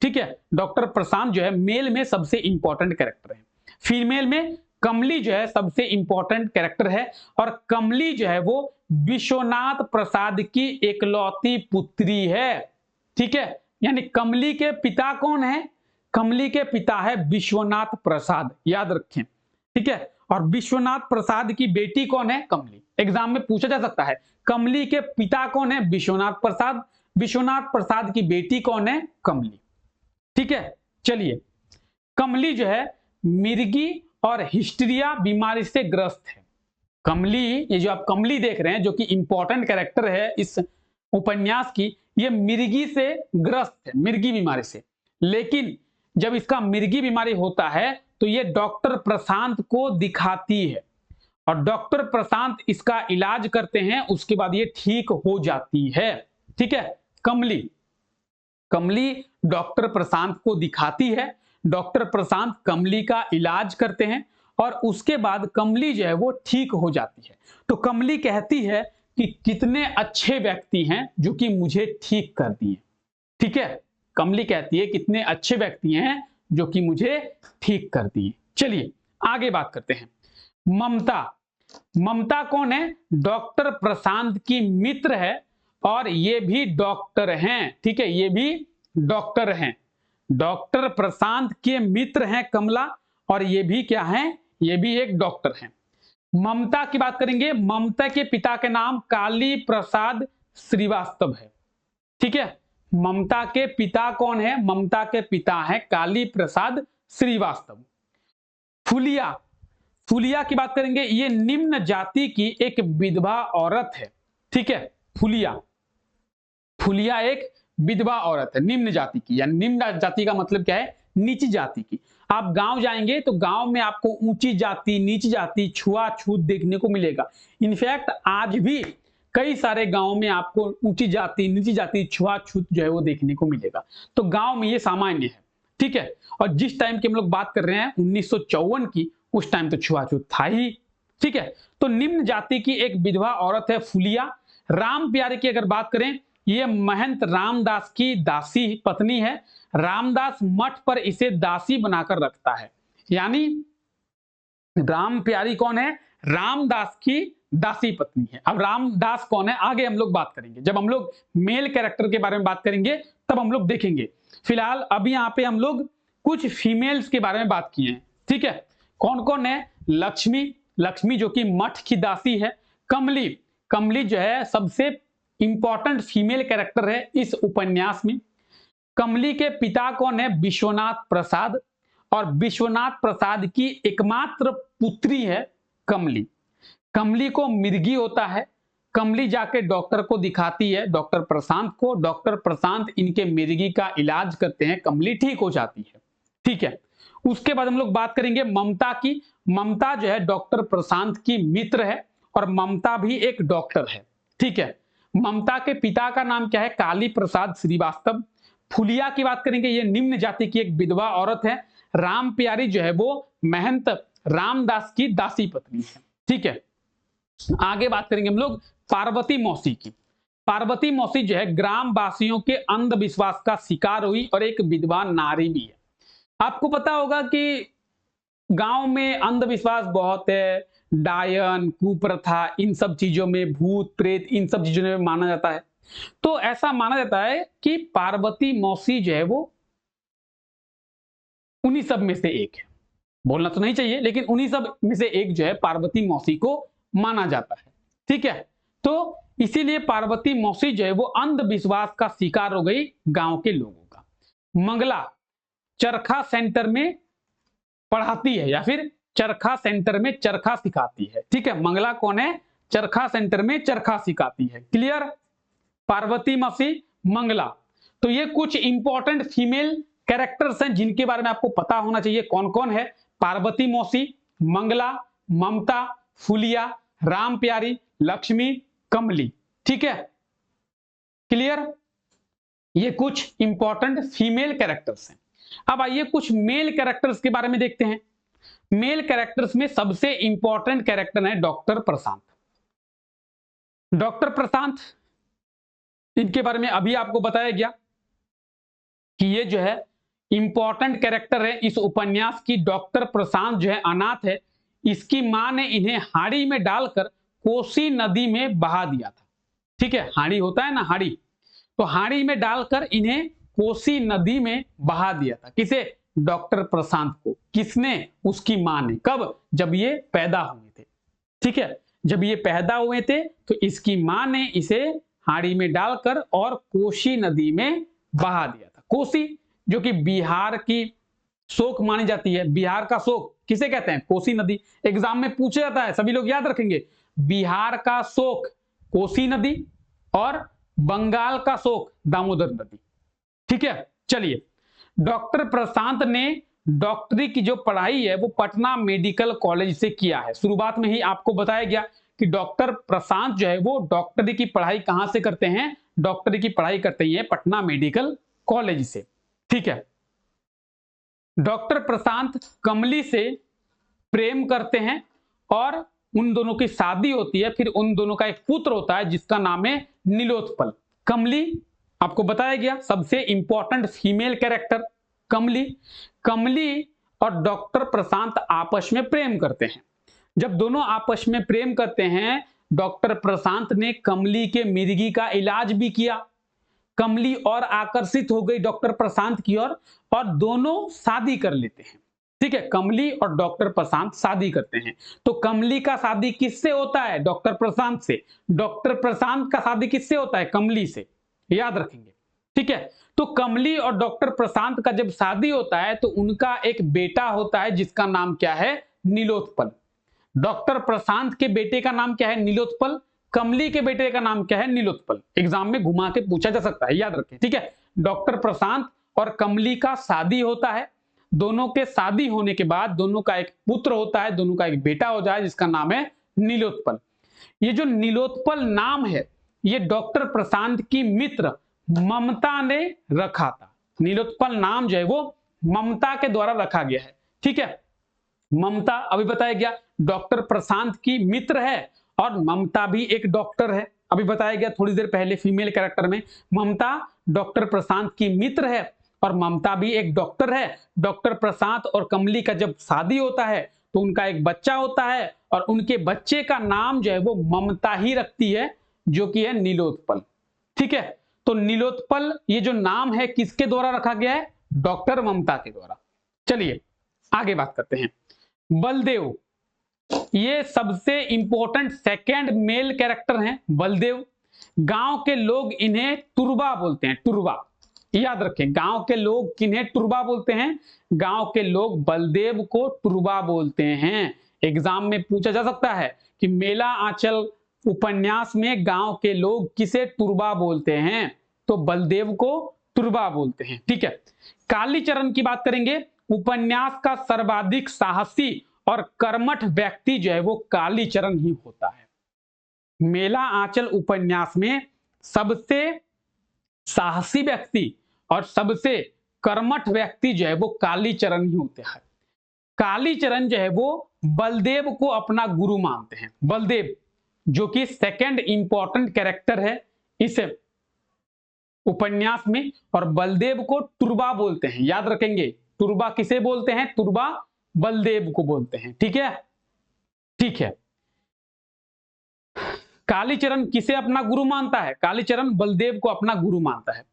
ठीक है, डॉक्टर प्रशांत जो है मेल में सबसे इंपॉर्टेंट कैरेक्टर है। फीमेल में कमली जो है सबसे इंपॉर्टेंट कैरेक्टर है। और कमली जो है वो विश्वनाथ प्रसाद की एकलौती पुत्री है। ठीक है, यानी कमली के पिता कौन है? कमली के पिता है विश्वनाथ प्रसाद, याद रखें। ठीक है, और विश्वनाथ प्रसाद की बेटी कौन है? कमली। एग्जाम में पूछा जा सकता है कमली के पिता कौन है? विश्वनाथ प्रसाद। विश्वनाथ प्रसाद की बेटी कौन है? कमली। ठीक है, चलिए, कमली जो है मिर्गी और हिस्टीरिया बीमारी से ग्रस्त है। कमली, ये जो आप कमली देख रहे हैं जो कि इंपॉर्टेंट कैरेक्टर है इस उपन्यास की, ये मिर्गी से ग्रस्त है, मिर्गी बीमारी से। लेकिन जब इसका मिर्गी बीमारी होता है तो ये डॉक्टर प्रशांत को दिखाती है और डॉक्टर प्रशांत इसका इलाज करते हैं, उसके बाद ये ठीक हो जाती है। ठीक है, कमली कमली डॉक्टर प्रशांत को दिखाती है, डॉक्टर प्रशांत कमली का इलाज करते हैं और उसके बाद कमली जो है वो ठीक हो जाती है। तो कमली कहती है कि कितने अच्छे व्यक्ति हैं जो कि मुझे ठीक कर दिए। ठीक है, कमली कहती है कितने अच्छे व्यक्ति हैं जो कि मुझे ठीक कर दिए। चलिए आगे बात करते हैं। ममता। ममता कौन है? डॉक्टर प्रशांत की मित्र है और ये भी डॉक्टर हैं। ठीक है, ये भी डॉक्टर हैं। डॉक्टर प्रशांत के मित्र हैं कमला और ये भी क्या हैं? ये भी एक डॉक्टर हैं। ममता की बात करेंगे। ममता के पिता के नाम काली प्रसाद श्रीवास्तव है। ठीक है, ममता के पिता कौन है? ममता के पिता है काली प्रसाद श्रीवास्तव। फुलिया। फुलिया की बात करेंगे। ये निम्न जाति की एक विधवा औरत है। ठीक है, फुलिया फुलिया एक विधवा औरत है, निम्न जाति की। यानी निम्न जाति का मतलब क्या है? नीची जाति की। आप गांव जाएंगे तो गांव में आपको ऊंची जाति, नीची जाति, छुआछूत देखने को मिलेगा। इनफैक्ट आज भी कई सारे गांवों में आपको ऊंची जाति नीची जाति छुआछूत जो है वो देखने को मिलेगा। तो गांव में ये सामान्य है, ठीक है। और जिस टाइम की हम लोग बात कर रहे हैं 1954 की, उस टाइम तो छुआछूत था ही, ठीक है। तो निम्न जाति की एक विधवा औरत है फुलिया। राम प्यारे की अगर बात करें, ये महंत रामदास की दासी पत्नी है। रामदास मठ पर इसे दासी बनाकर रखता है, यानी राम प्यारी कौन है? रामदास की दासी पत्नी है। अब रामदास कौन है आगे हम लोग बात करेंगे, जब हम लोग मेल कैरेक्टर के बारे में बात करेंगे तब हम लोग देखेंगे। फिलहाल अभी यहाँ पे हम लोग कुछ फीमेल्स के बारे में बात किए हैं, ठीक है। कौन कौन है? लक्ष्मी, लक्ष्मी जो कि मठ की दासी है। कमली, कमली जो है सबसे इंपॉर्टेंट फीमेल कैरेक्टर है इस उपन्यास में। कमली के पिता कौन है? विश्वनाथ प्रसाद, और विश्वनाथ प्रसाद की एकमात्र पुत्री है कमली। कमली को मिर्गी होता है। कमली जाके डॉक्टर को दिखाती है, डॉक्टर प्रशांत को। डॉक्टर प्रशांत इनके मिर्गी का इलाज करते हैं, कमली ठीक हो जाती है, ठीक है। उसके बाद हम लोग बात करेंगे ममता की। ममता जो है डॉक्टर प्रशांत की मित्र है, और ममता भी एक डॉक्टर है, ठीक है। ममता के पिता का नाम क्या है? काली प्रसाद श्रीवास्तव। फुलिया की बात करेंगे, ये निम्न जाति की एक विधवा औरत है। राम प्यारी जो है वो महंत रामदास की दासी पत्नी है, ठीक है। आगे बात करेंगे हम लोग पार्वती मौसी की। पार्वती मौसी जो है ग्राम वासियों के अंधविश्वास का शिकार हुई और एक विधवा नारी भी है। आपको पता होगा कि गांव में अंधविश्वास बहुत है, डायन, कुप्रथा, इन सब चीजों में, भूत प्रेत, इन सब चीजों में माना जाता है। तो ऐसा माना जाता है कि पार्वती मौसी जो है वो उन्हीं सब में से एक है। बोलना तो नहीं चाहिए, लेकिन उन्हीं सब में से एक जो है पार्वती मौसी को माना जाता है, ठीक है। तो इसीलिए पार्वती मौसी जो है वो अंधविश्वास का शिकार हो गई गांव के लोगों का। मंगला चरखा सेंटर में पढ़ाती है, या फिर चरखा सेंटर में चरखा सिखाती है, ठीक है। मंगला कौन है? चरखा सेंटर में चरखा सिखाती है। क्लियर? पार्वती मौसी, मंगला। तो ये कुछ इंपॉर्टेंट फीमेल कैरेक्टर्स हैं जिनके बारे में आपको पता होना चाहिए। कौन कौन है? पार्वती मौसी, मंगला, ममता, फुलिया, राम प्यारी, लक्ष्मी, कमली, ठीक है। क्लियर? ये कुछ इंपॉर्टेंट फीमेल कैरेक्टर्स हैं। अब आइए कुछ मेल कैरेक्टर्स के बारे में देखते हैं। मेल कैरेक्टर्स में सबसे इंपॉर्टेंट कैरेक्टर है डॉक्टर प्रशांत। डॉक्टर प्रशांत, इनके बारे में अभी आपको बताया गया कि ये जो है इंपॉर्टेंट कैरेक्टर है इस उपन्यास की। डॉक्टर प्रशांत जो है अनाथ है। इसकी मां ने इन्हें हाड़ी में डालकर कोसी नदी में बहा दिया था, ठीक है। हाड़ी होता है ना, हाड़ी, तो हाड़ी में डालकर इन्हें कोसी नदी में बहा दिया था। किसे? डॉक्टर प्रशांत को। किसने? उसकी मां ने। कब? जब ये पैदा हुए थे, ठीक है। जब ये पैदा हुए थे तो इसकी मां ने इसे हाड़ी में डालकर और कोसी नदी में बहा दिया था। कोसी जो कि बिहार की शोक मानी जाती है। बिहार का शोक किसे कहते हैं? कोसी नदी। एग्जाम में पूछा जाता है, सभी लोग याद रखेंगे। बिहार का शोक कोसी नदी, और बंगाल का शोक दामोदर नदी, ठीक है। चलिए, डॉक्टर प्रशांत ने डॉक्टरी की जो पढ़ाई है वो पटना मेडिकल कॉलेज से किया है। शुरुआत में ही आपको बताया गया कि डॉक्टर प्रशांत जो है वो डॉक्टरी की पढ़ाई कहां से करते हैं? डॉक्टरी की पढ़ाई करते हैं पटना मेडिकल कॉलेज से, ठीक है। डॉक्टर प्रशांत कमली से प्रेम करते हैं और उन दोनों की शादी होती है। फिर उन दोनों का एक पुत्र होता है जिसका नाम है नीलोत्पल। कमली आपको बताया गया सबसे इंपॉर्टेंट फीमेल कैरेक्टर कमली। कमली और डॉक्टर प्रशांत आपस में प्रेम करते हैं। जब दोनों आपस में प्रेम करते हैं, डॉक्टर प्रशांत ने कमली के मिर्गी का इलाज भी किया। कमली और आकर्षित हो गई डॉक्टर प्रशांत की ओर, और दोनों शादी कर लेते हैं, ठीक है। कमली और डॉक्टर प्रशांत शादी करते हैं। तो कमली का शादी किससे होता है? डॉक्टर प्रशांत से। डॉक्टर प्रशांत का शादी किससे होता है? कमली से। याद रखेंगे, ठीक है। तो कमली और डॉक्टर प्रशांत का जब शादी होता है तो उनका एक बेटा होता है जिसका नाम क्या है? नीलोत्पल। डॉक्टर प्रशांत के बेटे का नाम क्या है? नीलोत्पल। कमली के बेटे का नाम क्या है? नीलोत्पल। एग्जाम में घुमा के पूछा जा सकता है, याद रखें, ठीक है। डॉक्टर प्रशांत और कमली का शादी होता है। दोनों के शादी होने के बाद दोनों का एक पुत्र होता है, दोनों का एक बेटा हो जाए जिसका नाम है नीलोत्पल। ये जो नीलोत्पल नाम है ये डॉक्टर प्रशांत की मित्र ममता ने रखा था। नीलोत्पल नाम जो है वो ममता के द्वारा रखा गया है। ठीक है, ममता अभी बताया गया डॉक्टर प्रशांत की मित्र है और ममता भी एक डॉक्टर है। अभी बताया गया थोड़ी देर पहले फीमेल कैरेक्टर में ममता डॉक्टर प्रशांत की मित्र है और ममता भी एक डॉक्टर है। डॉक्टर प्रशांत और कमली का जब शादी होता है तो उनका एक बच्चा होता है और उनके बच्चे का नाम जो है वो ममता ही रखती है, जो कि है नीलोत्पल। ठीक है, तो नीलोत्पल ये जो नाम है किसके द्वारा रखा गया है? डॉक्टर ममता के द्वारा। चलिए आगे बात करते हैं। बलदेव, ये सबसे इंपॉर्टेंट सेकंड मेल कैरेक्टर हैं बलदेव। गांव के लोग इन्हें टुरबा बोलते हैं, टुरबा। याद रखें, गांव के लोग किन्हें टुरबा बोलते हैं? गांव के लोग बलदेव को टुरबा बोलते हैं। एग्जाम में पूछा जा सकता है कि मेला आंचल उपन्यास में गांव के लोग किसे टुरबा बोलते हैं? तो बलदेव को टुरबा बोलते हैं। ठीक है, कालीचरण की बात करेंगे। उपन्यास का सर्वाधिक साहसी और कर्मठ व्यक्ति जो है वो कालीचरण ही होता है। मेला आंचल उपन्यास में सबसे साहसी व्यक्ति और सबसे कर्मठ व्यक्ति जो है वो कालीचरण ही होते हैं। कालीचरण जो है वो बलदेव को अपना गुरु मानते हैं। बलदेव जो कि सेकंड इंपॉर्टेंट कैरेक्टर है इस उपन्यास में, और बलदेव को टुरबा बोलते हैं। याद रखेंगे, टुरबा किसे बोलते हैं? टुरबा बलदेव को बोलते हैं। ठीक है, ठीक है। कालीचरण किसे अपना गुरु मानता है? कालीचरण बलदेव को अपना गुरु मानता है।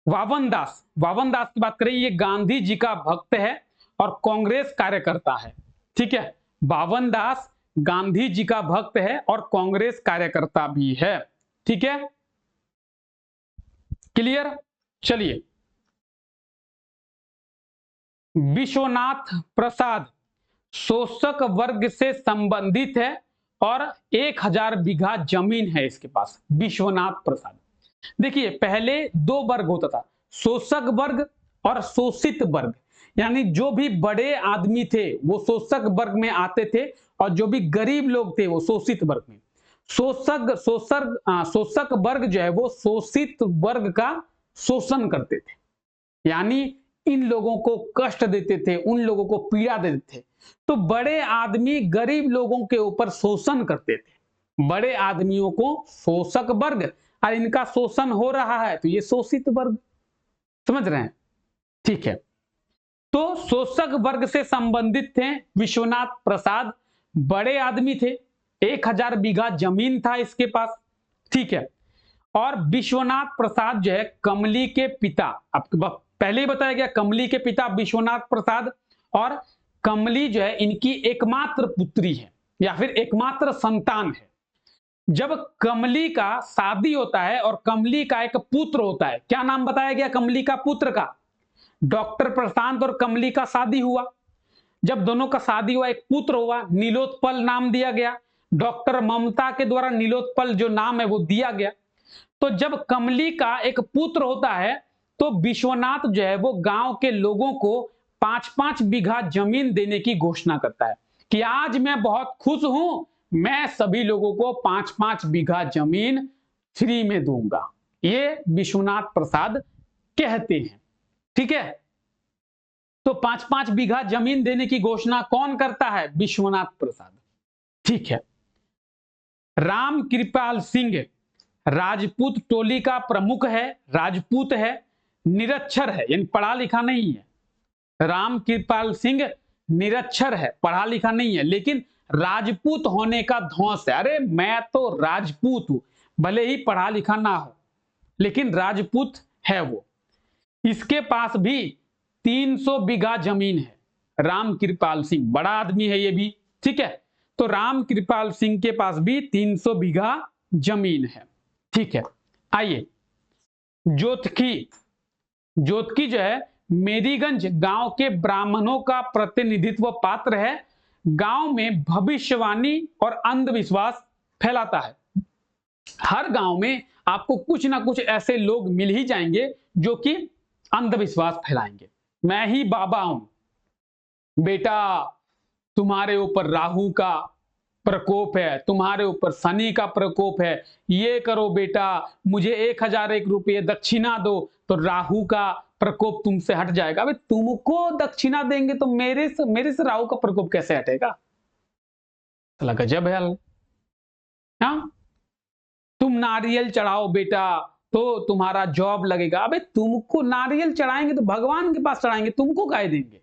वावन दास, वावन दास की बात करें, ये गांधी जी का भक्त है और कांग्रेस कार्यकर्ता है। ठीक है, वावन दास गांधी जी का भक्त है और कांग्रेस कार्यकर्ता भी है। ठीक है, क्लियर? चलिए, विश्वनाथ प्रसाद शोषक वर्ग से संबंधित है और 1000 बीघा जमीन है इसके पास। विश्वनाथ प्रसाद, देखिए पहले दो वर्ग होता था, शोषक वर्ग और शोषित वर्ग। यानी जो भी बड़े आदमी थे वो शोषक वर्ग में आते थे और जो भी गरीब लोग थे वो शोषित वर्ग में। शोषक वर्ग जो है वो शोषित वर्ग का शोषण करते थे, यानी इन लोगों को कष्ट देते थे, उन लोगों को पीड़ा देते थे। तो बड़े आदमी गरीब लोगों के ऊपर शोषण करते थे। बड़े आदमियों को शोषक वर्ग, और इनका शोषण हो रहा है तो ये शोषित वर्ग। समझ रहे हैं? ठीक है, तो शोषक वर्ग से संबंधित थे विश्वनाथ प्रसाद। बड़े आदमी थे, 1000 बीघा जमीन था इसके पास। ठीक है, और विश्वनाथ प्रसाद जो है कमली के पिता, आपको पहले ही बताया गया कमली के पिता विश्वनाथ प्रसाद, और कमली जो है इनकी एकमात्र पुत्री है या फिर एकमात्र संतान है। जब कमली का शादी होता है और कमली का एक पुत्र होता है, क्या नाम बताया गया कमली का पुत्र का? डॉक्टर प्रशांत और कमली का शादी हुआ। जब दोनों का शादी हुआ, एक पुत्र हुआ, नीलोत्पल नाम दिया गया। डॉक्टर ममता के द्वारा नीलोत्पल जो नाम है वो दिया गया। तो जब कमली का एक पुत्र होता है तो विश्वनाथ जो है वो गांव के लोगों को 5-5 बीघा जमीन देने की घोषणा करता है कि आज मैं बहुत खुश हूं, मैं सभी लोगों को 5-5 बीघा जमीन फ्री में दूंगा। ये विश्वनाथ प्रसाद कहते हैं। ठीक है, तो 5-5 बीघा जमीन देने की घोषणा कौन करता है? विश्वनाथ प्रसाद। ठीक है, राम कृपाल सिंह राजपूत टोली का प्रमुख है, राजपूत है, निरक्षर है, यानी पढ़ा लिखा नहीं है। राम कृपाल सिंह निरक्षर है, पढ़ा लिखा नहीं है, लेकिन राजपूत होने का धौंस है। अरे मैं तो राजपूत हूं, भले ही पढ़ा लिखा ना हो लेकिन राजपूत है वो। इसके पास भी 300 बीघा जमीन है। राम कृपाल सिंह बड़ा आदमी है ये भी। ठीक है, तो राम कृपाल सिंह के पास भी 300 बीघा जमीन है। ठीक है, आइए जोतकी, जोतकी जो है मेरीगंज गांव के ब्राह्मणों का प्रतिनिधित्व पात्र है। गांव में भविष्यवाणी और अंधविश्वास फैलाता है। हर गांव में आपको कुछ ना कुछ ऐसे लोग मिल ही जाएंगे जो कि अंधविश्वास फैलाएंगे। मैं ही बाबा हूं बेटा, तुम्हारे ऊपर राहु का प्रकोप है, तुम्हारे ऊपर शनि का प्रकोप है, ये करो बेटा, मुझे 1001 रुपये दक्षिणा दो, तो राहु का प्रकोप तुमसे हट जाएगा। अबे तुमको दक्षिणा देंगे तो मेरे से राहु का प्रकोप कैसे हटेगा? साला गजब है हाल। हाँ, तुम नारियल चढ़ाओ बेटा तो तुम्हारा जॉब लगेगा। अबे तुमको नारियल चढ़ाएंगे तो भगवान के पास चढ़ाएंगे, तुमको गाय देंगे।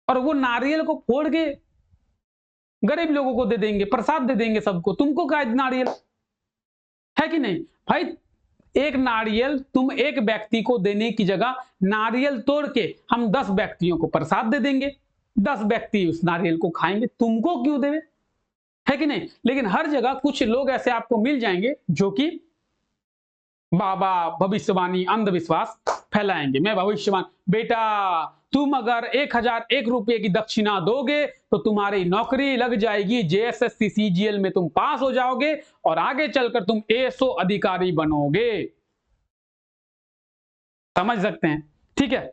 और वो नारियल को फोड़ के गरीब लोगों को दे देंगे, प्रसाद दे देंगे सबको, तुमको गाय नारियल है कि नहीं भाई? एक नारियल तुम एक व्यक्ति को देने की जगह नारियल तोड़ के हम 10 व्यक्तियों को प्रसाद दे देंगे, 10 व्यक्ति उस नारियल को खाएंगे, तुमको क्यों देवे? है कि नहीं? लेकिन हर जगह कुछ लोग ऐसे आपको मिल जाएंगे जो कि बाबा भविष्यवाणी अंधविश्वास फैलाएंगे। मैं भविष्यवाणी, बेटा तुम अगर 1001 रुपये की दक्षिणा दोगे तो तुम्हारी नौकरी लग जाएगी, जेएसएससी सीजीएल में तुम पास हो जाओगे और आगे चलकर तुम एएसओ अधिकारी बनोगे। समझ सकते हैं? ठीक है,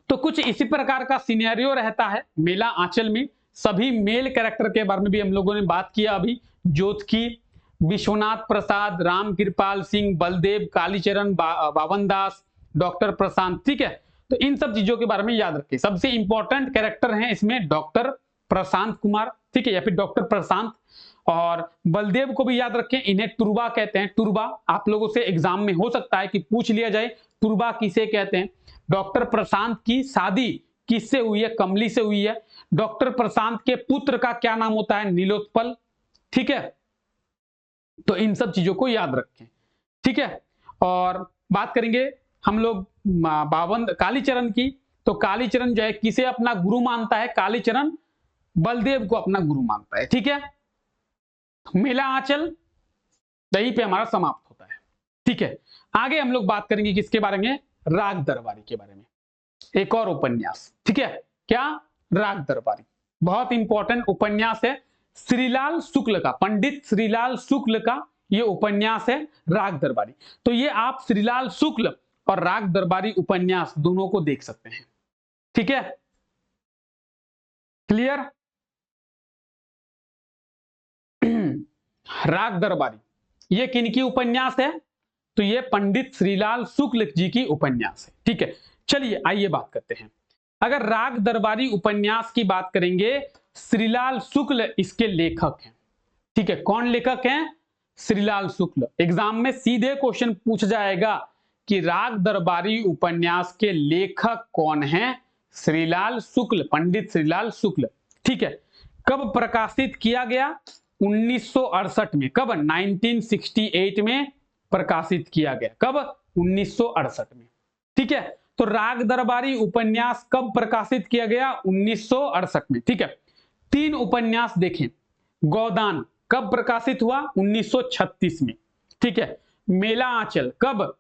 तो कुछ इसी प्रकार का सिनेरियो रहता है मेला आंचल में। सभी मेल कैरेक्टर के बारे में भी हम लोगों ने बात किया अभी, ज्योतिकी, विश्वनाथ प्रसाद, राम कृपाल सिंह, बलदेव, कालीचरण, बावन दास, डॉक्टर प्रशांत। ठीक है, तो इन सब चीजों के बारे में याद रखिए। सबसे इंपॉर्टेंट कैरेक्टर हैं इसमें डॉक्टर प्रशांत कुमार, ठीक है, या फिर डॉक्टर प्रशांत। और बलदेव को भी याद रखें, इन्हें टुरबा कहते हैं। टुरबा आप लोगों से एग्जाम में हो सकता है कि पूछ लिया जाए, टुरबा किसे कहते हैं। डॉक्टर प्रशांत की शादी किससे हुई है? कमली से हुई है। डॉक्टर प्रशांत के पुत्र का क्या नाम होता है? नीलोत्पल। ठीक है, तो इन सब चीजों को याद रखें। ठीक है, और बात करेंगे हम लोग कालीचरण की। तो कालीचरण जो है किसे अपना गुरु मानता है? कालीचरण बलदेव को अपना गुरु मानता है। ठीक है, मेला आंचल यहीं पे हमारा समाप्त होता है। ठीक है, आगे हम लोग बात करेंगे किसके बारे में? राग दरबारी के बारे में, एक और उपन्यास। ठीक है, क्या? राग दरबारी बहुत इंपॉर्टेंट उपन्यास है, श्रीलाल शुक्ल का, पंडित श्रीलाल शुक्ल का ये उपन्यास है राग दरबारी। तो ये आप श्रीलाल शुक्ल और राग दरबारी उपन्यास दोनों को देख सकते हैं। ठीक है, क्लियर? राग दरबारी ये किनकी उपन्यास है? तो ये पंडित श्रीलाल शुक्ल जी की उपन्यास है। ठीक है, चलिए आइए बात करते हैं। अगर राग दरबारी उपन्यास की बात करेंगे, श्रीलाल शुक्ल इसके लेखक हैं। ठीक है, कौन लेखक हैं? श्रीलाल शुक्ल। एग्जाम में सीधे क्वेश्चन पूछ जाएगा कि राग दरबारी उपन्यास के लेखक कौन हैं? श्रीलाल शुक्ल, पंडित श्रीलाल शुक्ल। ठीक है, कब प्रकाशित किया गया? 1968 में। कब? 1968 में प्रकाशित किया गया। कब? 1968 में। ठीक है, तो राग दरबारी उपन्यास कब प्रकाशित किया गया? 1968 में। ठीक है, 3 उपन्यास देखें। गोदान कब प्रकाशित हुआ? 1936 में। ठीक है, मेला आंचल कब?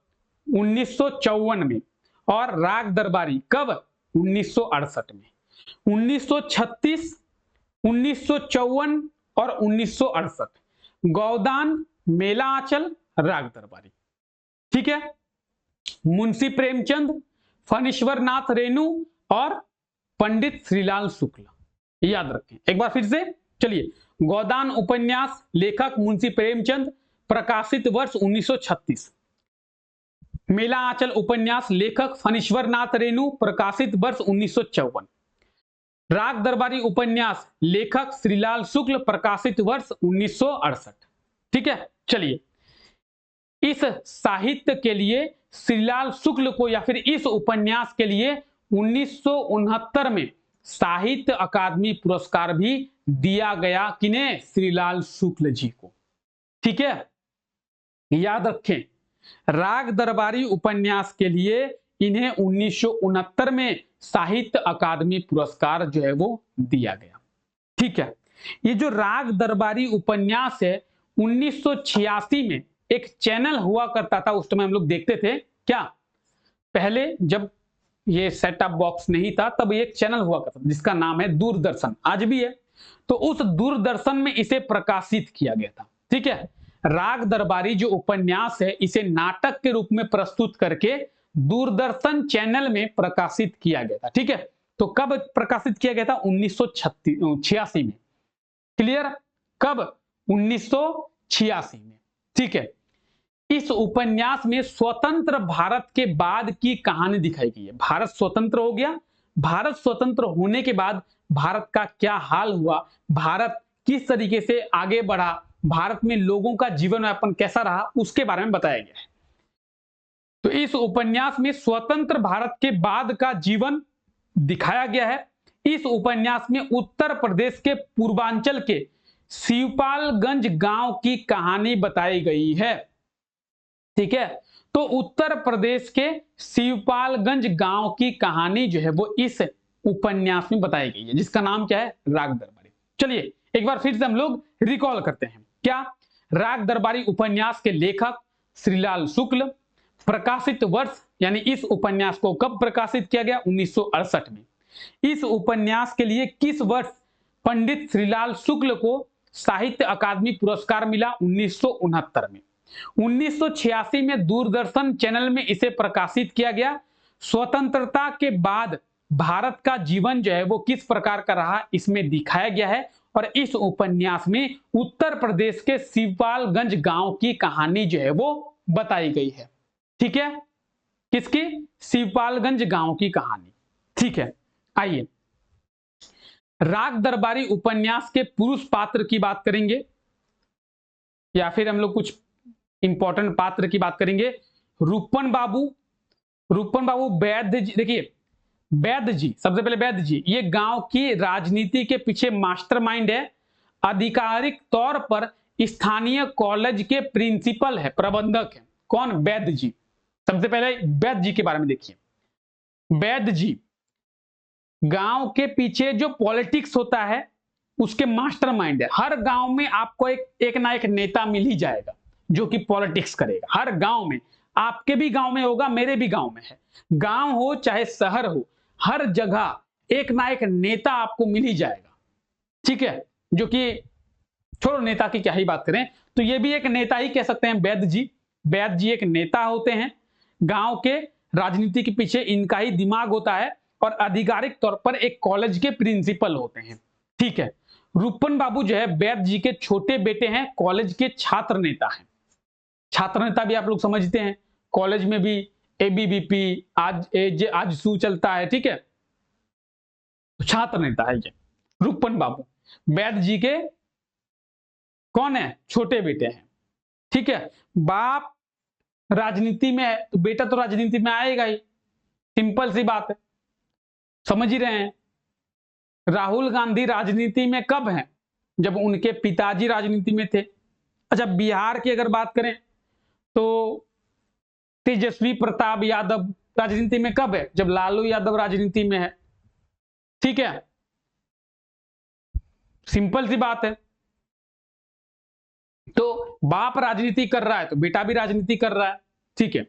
1954 में। और राग दरबारी कब? 1968 में। 1936, 1954 और 1968, गोदान, मेला आंचल, राग दरबारी। ठीक है, मुंशी प्रेमचंद, फणीश्वर नाथ रेणु और पंडित श्रीलाल शुक्ल, याद रखें एक बार फिर से। चलिए, गोदान उपन्यास लेखक मुंशी प्रेमचंद, प्रकाशित वर्ष 1936। मेला आंचल उपन्यास लेखक फणीश्वर नाथ रेणु, प्रकाशित वर्ष 1954। राग दरबारी उपन्यास लेखक श्रीलाल शुक्ल, प्रकाशित वर्ष 1968। ठीक है, चलिए, इस साहित्य के लिए श्रीलाल शुक्ल को या फिर इस उपन्यास के लिए 1969 में साहित्य अकादमी पुरस्कार भी दिया गया। किन्हें? श्रीलाल शुक्ल जी को। ठीक है, याद रखें, राग दरबारी उपन्यास के लिए इन्हें 1969 में साहित्य अकादमी पुरस्कार जो है वो दिया गया। ठीक है, ये जो राग दरबारी उपन्यास है, 1986 में एक चैनल हुआ करता था, उस समय हम लोग देखते थे। क्या? पहले जब ये सेट टॉप बॉक्स नहीं था तब एक चैनल हुआ करता था जिसका नाम है दूरदर्शन, आज भी है। तो उस दूरदर्शन में इसे प्रकाशित किया गया था। ठीक है, राग दरबारी जो उपन्यास है इसे नाटक के रूप में प्रस्तुत करके दूरदर्शन चैनल में प्रकाशित किया गया था। ठीक है, तो कब प्रकाशित किया गया था? 1986 में। क्लियर? कब? 1986 में। ठीक है। इस उपन्यास में स्वतंत्र भारत के बाद की कहानी दिखाई गई है। भारत स्वतंत्र हो गया, भारत स्वतंत्र होने के बाद भारत का क्या हाल हुआ, भारत किस तरीके से आगे बढ़ा, भारत में लोगों का जीवन यापन कैसा रहा, उसके बारे में बताया गया है। तो इस उपन्यास में स्वतंत्र भारत के बाद का जीवन दिखाया गया है। इस उपन्यास में उत्तर प्रदेश के पूर्वांचल के शिवपालगंज गांव की कहानी बताई गई है। ठीक है। तो उत्तर प्रदेश के शिवपालगंज गांव की कहानी जो है वो इस उपन्यास में बताई गई है, जिसका नाम क्या है? राग दरबारी। चलिए एक बार फिर से हम लोग रिकॉल करते हैं। क्या? राग दरबारी उपन्यास के लेखक श्रीलाल शुक्ल। प्रकाशित वर्ष यानी इस उपन्यास को कब प्रकाशित किया गया? 1968 में। इस उपन्यास के लिए किस वर्ष पंडित श्रीलाल शुक्ल को साहित्य अकादमी पुरस्कार मिला? 1969 में। 1986 में दूरदर्शन चैनल में इसे प्रकाशित किया गया। स्वतंत्रता के बाद भारत का जीवन जो है वो किस प्रकार का रहा, इसमें दिखाया गया है। और इस उपन्यास में उत्तर प्रदेश के शिवपालगंज गांव की कहानी जो है वो बताई गई है। ठीक है। किसकी? शिवपालगंज गांव की कहानी। ठीक है। आइए राग दरबारी उपन्यास के पुरुष पात्र की बात करेंगे, या फिर हम लोग कुछ इंपॉर्टेंट पात्र की बात करेंगे। रूपन बाबू वैद्य जी। देखिए वैद्य जी, सबसे पहले वैद्य जी ये गांव की राजनीति के पीछे मास्टरमाइंड है। आधिकारिक तौर पर स्थानीय कॉलेज के प्रिंसिपल है, प्रबंधक है। कौन? वैद्य जी। सबसे पहले वैद्य जी के बारे में देखिए। वैद्य जी गांव के पीछे जो पॉलिटिक्स होता है उसके मास्टरमाइंड है। हर गांव में आपको एक ना एक नेता मिल ही जाएगा जो कि पॉलिटिक्स करेगा। हर गांव में, आपके भी गांव में होगा, मेरे भी गांव में है। गांव हो चाहे शहर हो, हर जगह एक ना एक नेता आपको मिल ही जाएगा। ठीक है। जो कि छोड़ो नेता की क्या ही बात करें, तो ये भी एक नेता ही कह सकते हैं वैद्य जी। वैद्य जी एक नेता होते हैं। गांव के राजनीति के पीछे इनका ही दिमाग होता है और आधिकारिक तौर पर एक कॉलेज के प्रिंसिपल होते हैं। ठीक है। रूपन बाबू जो है वैद्य जी के छोटे बेटे हैं, कॉलेज के छात्र नेता हैं। छात्र नेता भी आप लोग समझते हैं, कॉलेज में भी एबीवीपी, आज सू चलता है। ठीक है। तो छात्र नेता है ये रूपन बाबू। वैद्य जी के कौन है? छोटे बेटे हैं। ठीक है। बाप राजनीति में है तो बेटा तो राजनीति में आएगा ही, सिंपल सी बात है, समझ ही रहे हैं। राहुल गांधी राजनीति में कब हैं? जब उनके पिताजी राजनीति में थे। अच्छा बिहार की अगर बात करें तो तेजस्वी प्रताप यादव राजनीति में कब है? जब लालू यादव राजनीति में है। ठीक है। सिंपल सी बात है। तो बाप राजनीति कर रहा है तो बेटा भी राजनीति कर रहा है। ठीक है।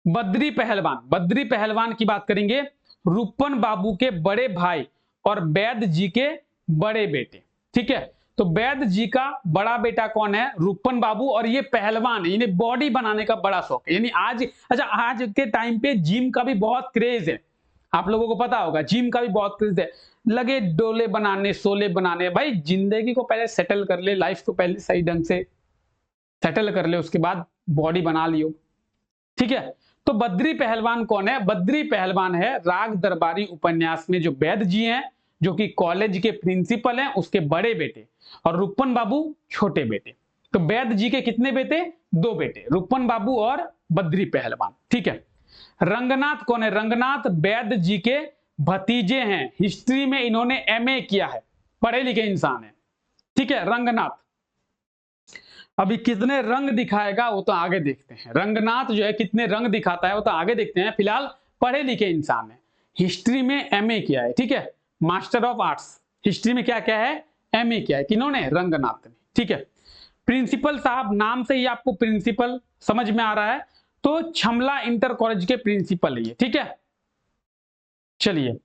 बद्री पहलवान की बात करेंगे। रूपन बाबू के बड़े भाई और वैद्य जी के बड़े बेटे। ठीक है। तो वैद्य जी का बड़ा बेटा कौन है? रूपन बाबू। और ये पहलवान है, इन्हें बॉडी बनाने का बड़ा शौक है। यानी आज के टाइम पे जिम का भी बहुत क्रेज है, आप लोगों को पता होगा जिम का भी बहुत क्रेज है। लगे डोले बनाने, शोले बनाने। भाई जिंदगी को पहले सेटल कर ले, लाइफ को पहले सही ढंग से सेटल कर ले, उसके बाद बॉडी बना लियो। ठीक है। तो बद्री पहलवान कौन है? बद्री पहलवान है राग दरबारी उपन्यास में जो वैद्य जी हैं, जो कि कॉलेज के प्रिंसिपल हैं, उसके बड़े बेटे, और रूपन बाबू छोटे बेटे। तो वैद्य जी के कितने बेटे? 2 बेटे, रूपन बाबू और बद्री पहलवान। ठीक है। रंगनाथ कौन है? रंगनाथ वैद्य जी के भतीजे हैं। हिस्ट्री में इन्होंने एमए किया है, पढ़े लिखे इंसान है। ठीक है। रंगनाथ अभी कितने रंग दिखाएगा वो तो आगे देखते हैं। रंगनाथ जो है कितने रंग दिखाता है वो तो आगे देखते हैं। फिलहाल पढ़े लिखे इंसान है, हिस्ट्री में एमए किया है। ठीक है। मास्टर ऑफ आर्ट्स हिस्ट्री में क्या क्या है? एमए किया है। किन्होंने? रंगनाथ ने। ठीक है। प्रिंसिपल साहब, नाम से ही आपको प्रिंसिपल समझ में आ रहा है, तो छमला इंटर कॉलेज के प्रिंसिपल है ये। ठीक है। चलिए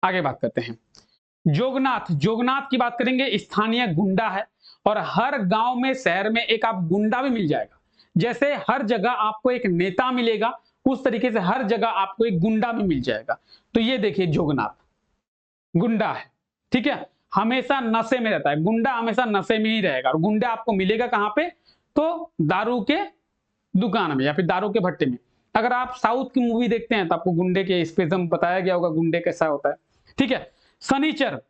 आगे बात करते हैं। जोगनाथ की बात करेंगे। स्थानीय गुंडा है और हर गांव में, शहर में एक आप गुंडा भी मिल जाएगा। जैसे हर जगह आपको एक नेता मिलेगा, उस तरीके से हर जगह आपको एक गुंडा भी मिल जाएगा। तो ये देखिए जोगनाथ गुंडा है, ठीक है, हमेशा नशे में रहता है, गुंडा हमेशा नशे में ही रहेगा। और गुंडा आपको मिलेगा कहां पे, तो दारू के दुकान में या फिर दारू के भट्टे में। अगर आप साउथ की मूवी देखते हैं तो आपको गुंडे के स्पेशम बताया गया होगा गुंडे कैसा होता है, ठीक है। शनिचर,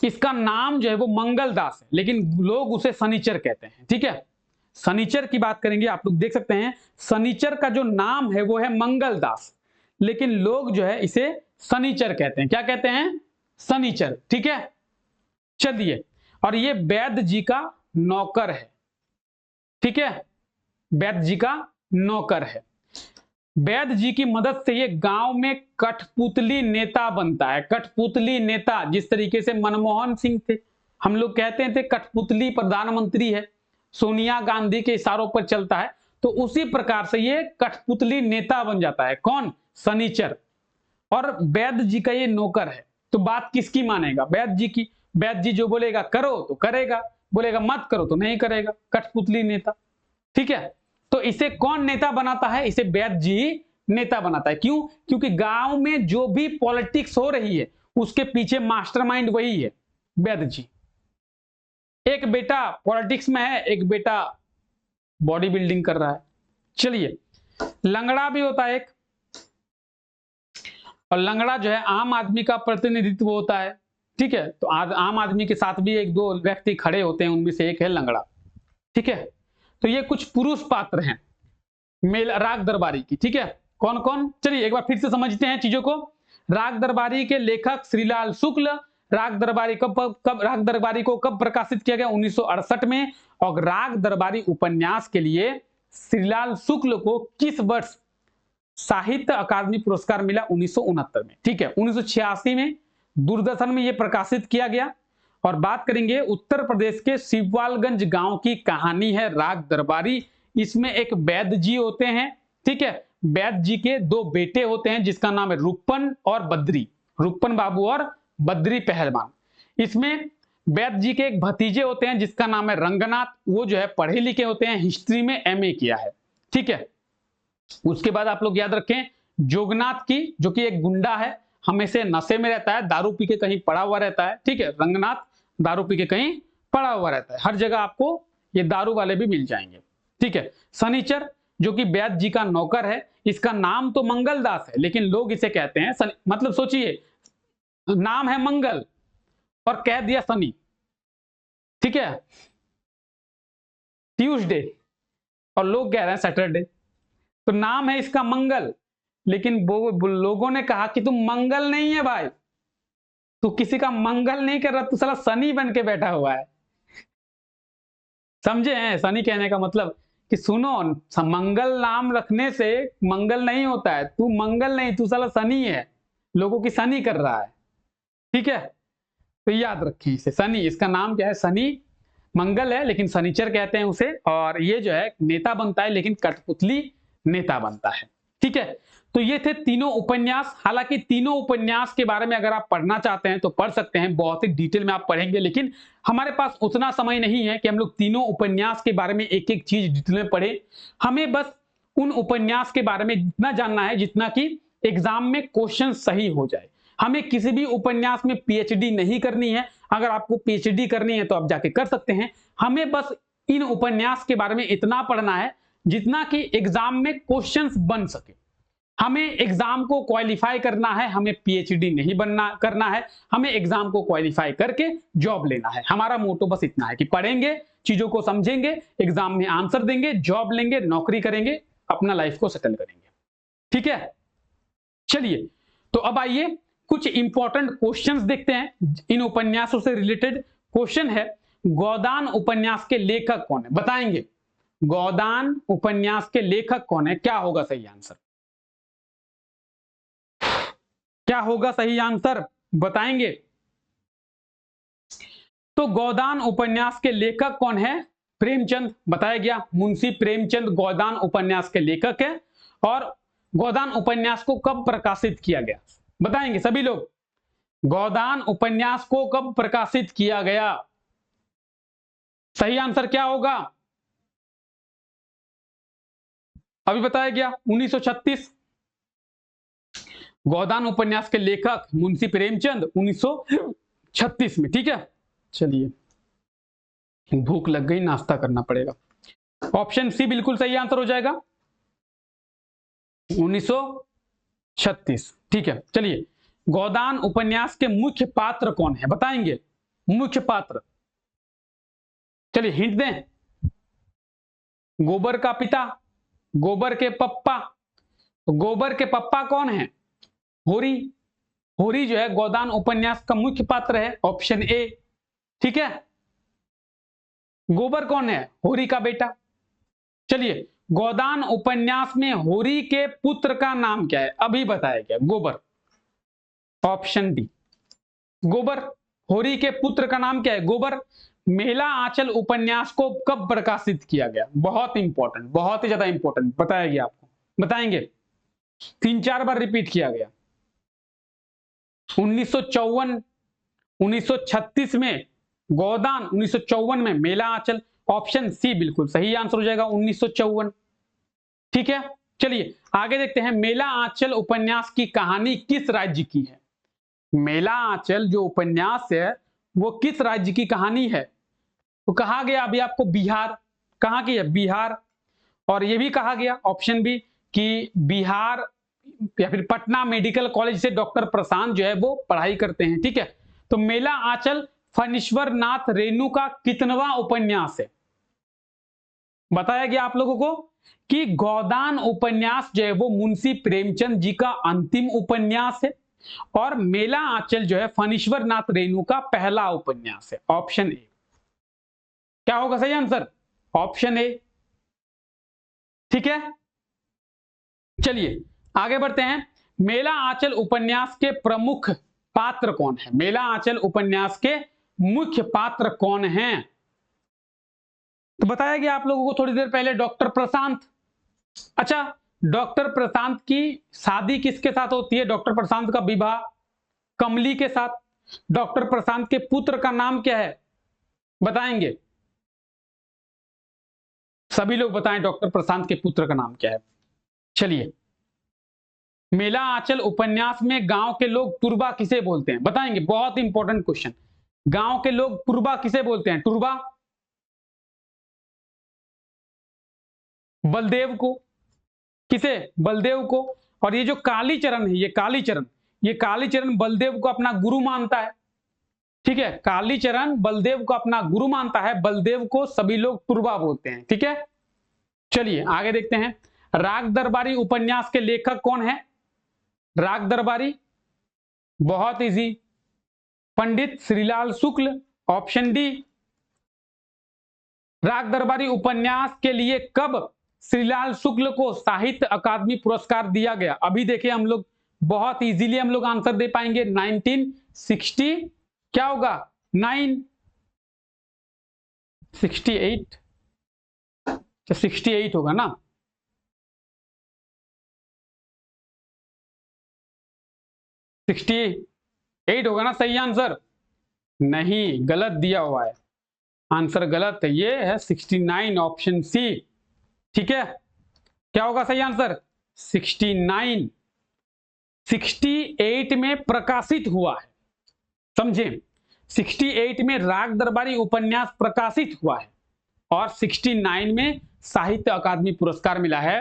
इसका नाम जो है वो मंगलदास है, लेकिन लोग उसे शनिचर कहते हैं, ठीक है। शनिचर की बात करेंगे, आप लोग देख सकते हैं शनिचर का जो नाम है वो है मंगलदास, लेकिन लोग जो है इसे शनिचर कहते हैं। क्या कहते हैं, शनिचर, ठीक है। चलिए, और ये वैद्य जी का नौकर है, ठीक है, वैद्य जी का नौकर है। वैद्य जी की मदद से ये गांव में कठपुतली नेता बनता है। कठपुतली नेता, जिस तरीके से मनमोहन सिंह थे, हम लोग कहते थे कठपुतली प्रधानमंत्री है, सोनिया गांधी के इशारों पर चलता है, तो उसी प्रकार से ये कठपुतली नेता बन जाता है। कौन, शनिचर। और वैद्य जी का ये नौकर है, तो बात किसकी मानेगा, वैद्य जी की। वैद्य जी जो बोलेगा करो तो करेगा, बोलेगा मत करो तो नहीं करेगा, कठपुतली नेता, ठीक है। तो इसे कौन नेता बनाता है, इसे वैद्य जी नेता बनाता है। क्यों, क्योंकि गांव में जो भी पॉलिटिक्स हो रही है उसके पीछे मास्टरमाइंड वही है, वैद्य जी। एक बेटा पॉलिटिक्स में है, एक बेटा बॉडी बिल्डिंग कर रहा है। चलिए, लंगड़ा भी होता है एक, और लंगड़ा जो है आम आदमी का प्रतिनिधित्व होता है, ठीक है। तो आम आदमी के साथ भी एक दो व्यक्ति खड़े होते हैं, उनमें से एक है लंगड़ा, ठीक है। तो ये कुछ पुरुष पात्र हैं मेल राग दरबारी की, ठीक है। कौन कौन, चलिए एक बार फिर से समझते हैं चीजों को। राग दरबारी के लेखक श्रीलाल शुक्ल। राग दरबारी राग दरबारी को कब प्रकाशित किया गया, 1968 में। और राग दरबारी उपन्यास के लिए श्रीलाल शुक्ल को किस वर्ष साहित्य अकादमी पुरस्कार मिला, 1969 में, ठीक है। 1986 में दूरदर्शन में यह प्रकाशित किया गया। और बात करेंगे उत्तर प्रदेश के शिवपालगंज गांव की कहानी है राग दरबारी। इसमें एक वैद्य जी होते हैं, ठीक है। वैद्य जी के दो बेटे होते हैं जिसका नाम है रूपन और बद्री, रूपन बाबू और बद्री पहलवान। इसमें वैद्य जी के एक भतीजे होते हैं जिसका नाम है रंगनाथ, वो जो है पढ़े लिखे होते हैं, हिस्ट्री में एमए किया है, ठीक है। उसके बाद आप लोग याद रखें जोगनाथ की, जो कि एक गुंडा है, हमेशा नशे में रहता है, दारू पी के कहीं पड़ा हुआ रहता है, ठीक है। रंगनाथ दारू पी के कहीं पड़ा हुआ रहता है, हर जगह आपको ये दारू वाले भी मिल जाएंगे, ठीक है। शनिचर जो कि वैद्य जी का नौकर है, इसका नाम तो मंगलदास है, लेकिन लोग इसे कहते हैं मतलब सोचिए नाम है मंगल और कह दिया शनि, ठीक है, ट्यूसडे, और लोग कह रहे हैं सैटरडे। तो नाम है इसका मंगल, लेकिन वो लोगों ने कहा कि तुम मंगल नहीं है भाई, तू किसी का मंगल नहीं कर रहा, तू साला शनि बन के बैठा हुआ है। समझे हैं शनि कहने का मतलब, कि सुनो मंगल नाम रखने से मंगल नहीं होता है, तू मंगल नहीं, तू साला शनि है, लोगों की शनि कर रहा है, ठीक है। तो याद रखें इसे, शनि, इसका नाम क्या है, शनि, मंगल है लेकिन शनिचर कहते हैं उसे। और ये जो है नेता बनता है, लेकिन कठपुतली नेता बनता है, ठीक है। तो ये थे तीनों उपन्यास। हालांकि तीनों उपन्यास के बारे में अगर आप पढ़ना चाहते हैं तो पढ़ सकते हैं, बहुत ही डिटेल में आप पढ़ेंगे, लेकिन हमारे पास उतना समय नहीं है कि हम लोग तीनों उपन्यास के बारे में एक एक चीज डिटेल में पढ़े। हमें बस उन उपन्यास के बारे में इतना जानना है जितना कि एग्जाम में क्वेश्चन सही हो जाए। हमें किसी भी उपन्यास में पीएचडी नहीं करनी है। अगर आपको पीएचडी करनी है तो आप जाके कर सकते हैं। हमें बस इन उपन्यास के बारे में इतना पढ़ना है जितना कि एग्जाम में क्वेश्चंस बन सके। हमें एग्जाम को क्वालिफाई करना है, हमें पीएचडी नहीं बनना करना है, हमें एग्जाम को क्वालिफाई करके जॉब लेना है। हमारा मोटो बस इतना है कि पढ़ेंगे, चीजों को समझेंगे, एग्जाम में आंसर देंगे, जॉब लेंगे, नौकरी करेंगे, अपना लाइफ को सेटल करेंगे, ठीक है। चलिए, तो अब आइए कुछ इंपॉर्टेंट क्वेश्चंस देखते हैं। इन उपन्यासों से रिलेटेड क्वेश्चन है, गोदान उपन्यास के लेखक कौन है, बताएंगे। गोदान उपन्यास के लेखक कौन है, क्या होगा सही आंसर, क्या होगा सही आंसर बताएंगे। तो गोदान उपन्यास के लेखक कौन है, प्रेमचंद, बताया गया, मुंशी प्रेमचंद गोदान उपन्यास के लेखक है। और गोदान उपन्यास को कब प्रकाशित किया गया, बताएंगे सभी लोग। गोदान उपन्यास को कब प्रकाशित किया गया, सही आंसर क्या होगा। अभी बताया गया 1936। गोदान उपन्यास के लेखक मुंशी प्रेमचंद 1936 में। ठीक है, चलिए भूख लग गई, नाश्ता करना पड़ेगा। ऑप्शन सी बिल्कुल सही आंसर हो जाएगा, 1936। ठीक है, चलिए गोदान उपन्यास के मुख्य पात्र कौन है, बताएंगे मुख्य पात्र। चलिए हिंट दें, गोबर का पिता, गोबर के पप्पा। तो गोबर के पप्पा कौन है, होरी। होरी जो है गोदान उपन्यास का मुख्य पात्र है, ऑप्शन ए। ठीक है, गोबर कौन है, होरी का बेटा। चलिए गोदान उपन्यास में होरी के पुत्र का नाम क्या है, अभी बताया गया गोबर, ऑप्शन डी गोबर। होरी के पुत्र का नाम क्या है, गोबर। मेला आंचल उपन्यास को कब प्रकाशित किया गया, बहुत इंपॉर्टेंट, बहुत ही ज्यादा इंपॉर्टेंट, बताया गया आपको, बताएंगे, 3-4 बार रिपीट किया गया। 1954, 1936 में गोदान, 1954 में मेला आंचल, ऑप्शन सी बिल्कुल सही आंसर हो जाएगा, 1954। ठीक है, चलिए आगे देखते हैं, मेला आंचल उपन्यास की कहानी किस राज्य की है। मेला आंचल जो उपन्यास है वो किस राज्य की कहानी है, तो कहा गया अभी आपको बिहार, कहां की है, बिहार। और ये भी कहा गया ऑप्शन बी कि बिहार या फिर पटना मेडिकल कॉलेज से डॉक्टर प्रशांत जो है वो पढ़ाई करते हैं। ठीक है, तो मेला आंचल फणीश्वर नाथ रेणु का कितनवा उपन्यास है, बताया गया आप लोगों को कि गोदान उपन्यास जो है वो मुंशी प्रेमचंद जी का अंतिम उपन्यास है, और मेला आंचल जो है फणीश्वर नाथ रेणु का पहला उपन्यास है, ऑप्शन ए। क्या होगा सही आंसर, ऑप्शन ए। ठीक है, चलिए आगे बढ़ते हैं, मेला आंचल उपन्यास के प्रमुख पात्र कौन है, मेला आंचल उपन्यास के मुख्य पात्र कौन हैं, तो बताया गया आप लोगों को थोड़ी देर पहले, डॉक्टर प्रशांत। अच्छा, डॉक्टर प्रशांत की शादी किसके साथ होती है, डॉक्टर प्रशांत का विवाह कमली के साथ। डॉक्टर प्रशांत के पुत्र का नाम क्या है, बताएंगे, सभी लोग बताएं डॉक्टर प्रशांत के पुत्र का नाम क्या है। चलिए, मेला आंचल उपन्यास में गांव के लोग टुरबा किसे बोलते हैं, बताएंगे, बहुत इंपॉर्टेंट क्वेश्चन। गांव के लोग टुरबा किसे बोलते हैं, टुरबा बलदेव को, किसे, बलदेव को। और ये जो कालीचरण है, ये कालीचरण, ये कालीचरण बलदेव को अपना गुरु मानता है। ठीक है, कालीचरण बलदेव को अपना गुरु मानता है, बलदेव को सभी लोग टुरबा बोलते हैं। ठीक है, चलिए आगे देखते हैं, राग दरबारी उपन्यास के लेखक कौन है, राग दरबारी, बहुत इजी, पंडित श्रीलाल शुक्ल, ऑप्शन डी। राग दरबारी उपन्यास के लिए कब श्रीलाल शुक्ल को साहित्य अकादमी पुरस्कार दिया गया, अभी देखिए हम लोग बहुत इजीली हम लोग आंसर दे पाएंगे, 1960, क्या होगा 968, 68 होगा ना, 68 होगा ना सही आंसर, नहीं गलत दिया हुआ है, आंसर गलत है, ये है 69, ऑप्शन सी। ठीक है, क्या होगा सही आंसर, 69, 68 में प्रकाशित हुआ है, समझे, 68 में राग दरबारी उपन्यास प्रकाशित हुआ है, और 69 में साहित्य अकादमी पुरस्कार मिला है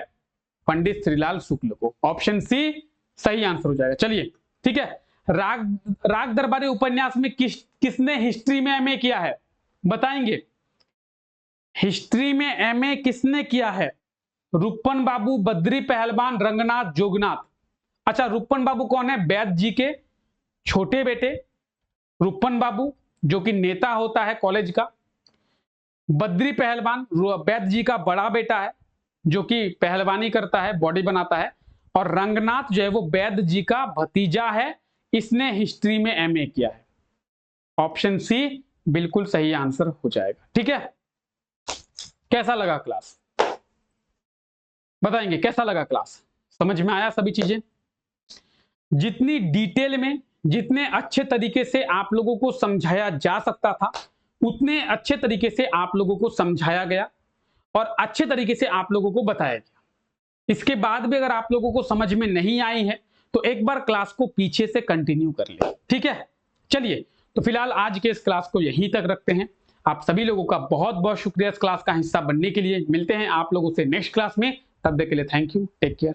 पंडित श्रीलाल शुक्ल को, ऑप्शन सी सही आंसर हो जाएगा। चलिए ठीक है, राग दरबारी उपन्यास में किसने हिस्ट्री में एमए किया है, बताएंगे, हिस्ट्री में एमए किसने किया है, रुपन बाबू, बद्री पहलवान, रंगनाथ, जोगनाथ। अच्छा, रुपन बाबू कौन है, वैद्य जी के छोटे बेटे रुपन बाबू, जो कि नेता होता है कॉलेज का। बद्री पहलवान वैद्य जी का बड़ा बेटा है, जो कि पहलवानी करता है, बॉडी बनाता है। और रंगनाथ जो है वो वैद्य जी का भतीजा है, इसने हिस्ट्री में एमए किया है, ऑप्शन सी बिल्कुल सही आंसर हो जाएगा। ठीक है, कैसा लगा क्लास, बताएंगे कैसा लगा क्लास, समझ में आया सभी चीजें, जितनी डिटेल में, जितने अच्छे तरीके से आप लोगों को समझाया जा सकता था उतने अच्छे तरीके से आप लोगों को समझाया गया और अच्छे तरीके से आप लोगों को बताया गया। इसके बाद भी अगर आप लोगों को समझ में नहीं आई है तो एक बार क्लास को पीछे से कंटिन्यू कर ले, ठीक है। चलिए, तो फिलहाल आज के इस क्लास को यहीं तक रखते हैं। आप सभी लोगों का बहुत बहुत शुक्रिया इस क्लास का हिस्सा बनने के लिए। मिलते हैं आप लोगों से नेक्स्ट क्लास में, तब तक के लिए थैंक यू, टेक केयर।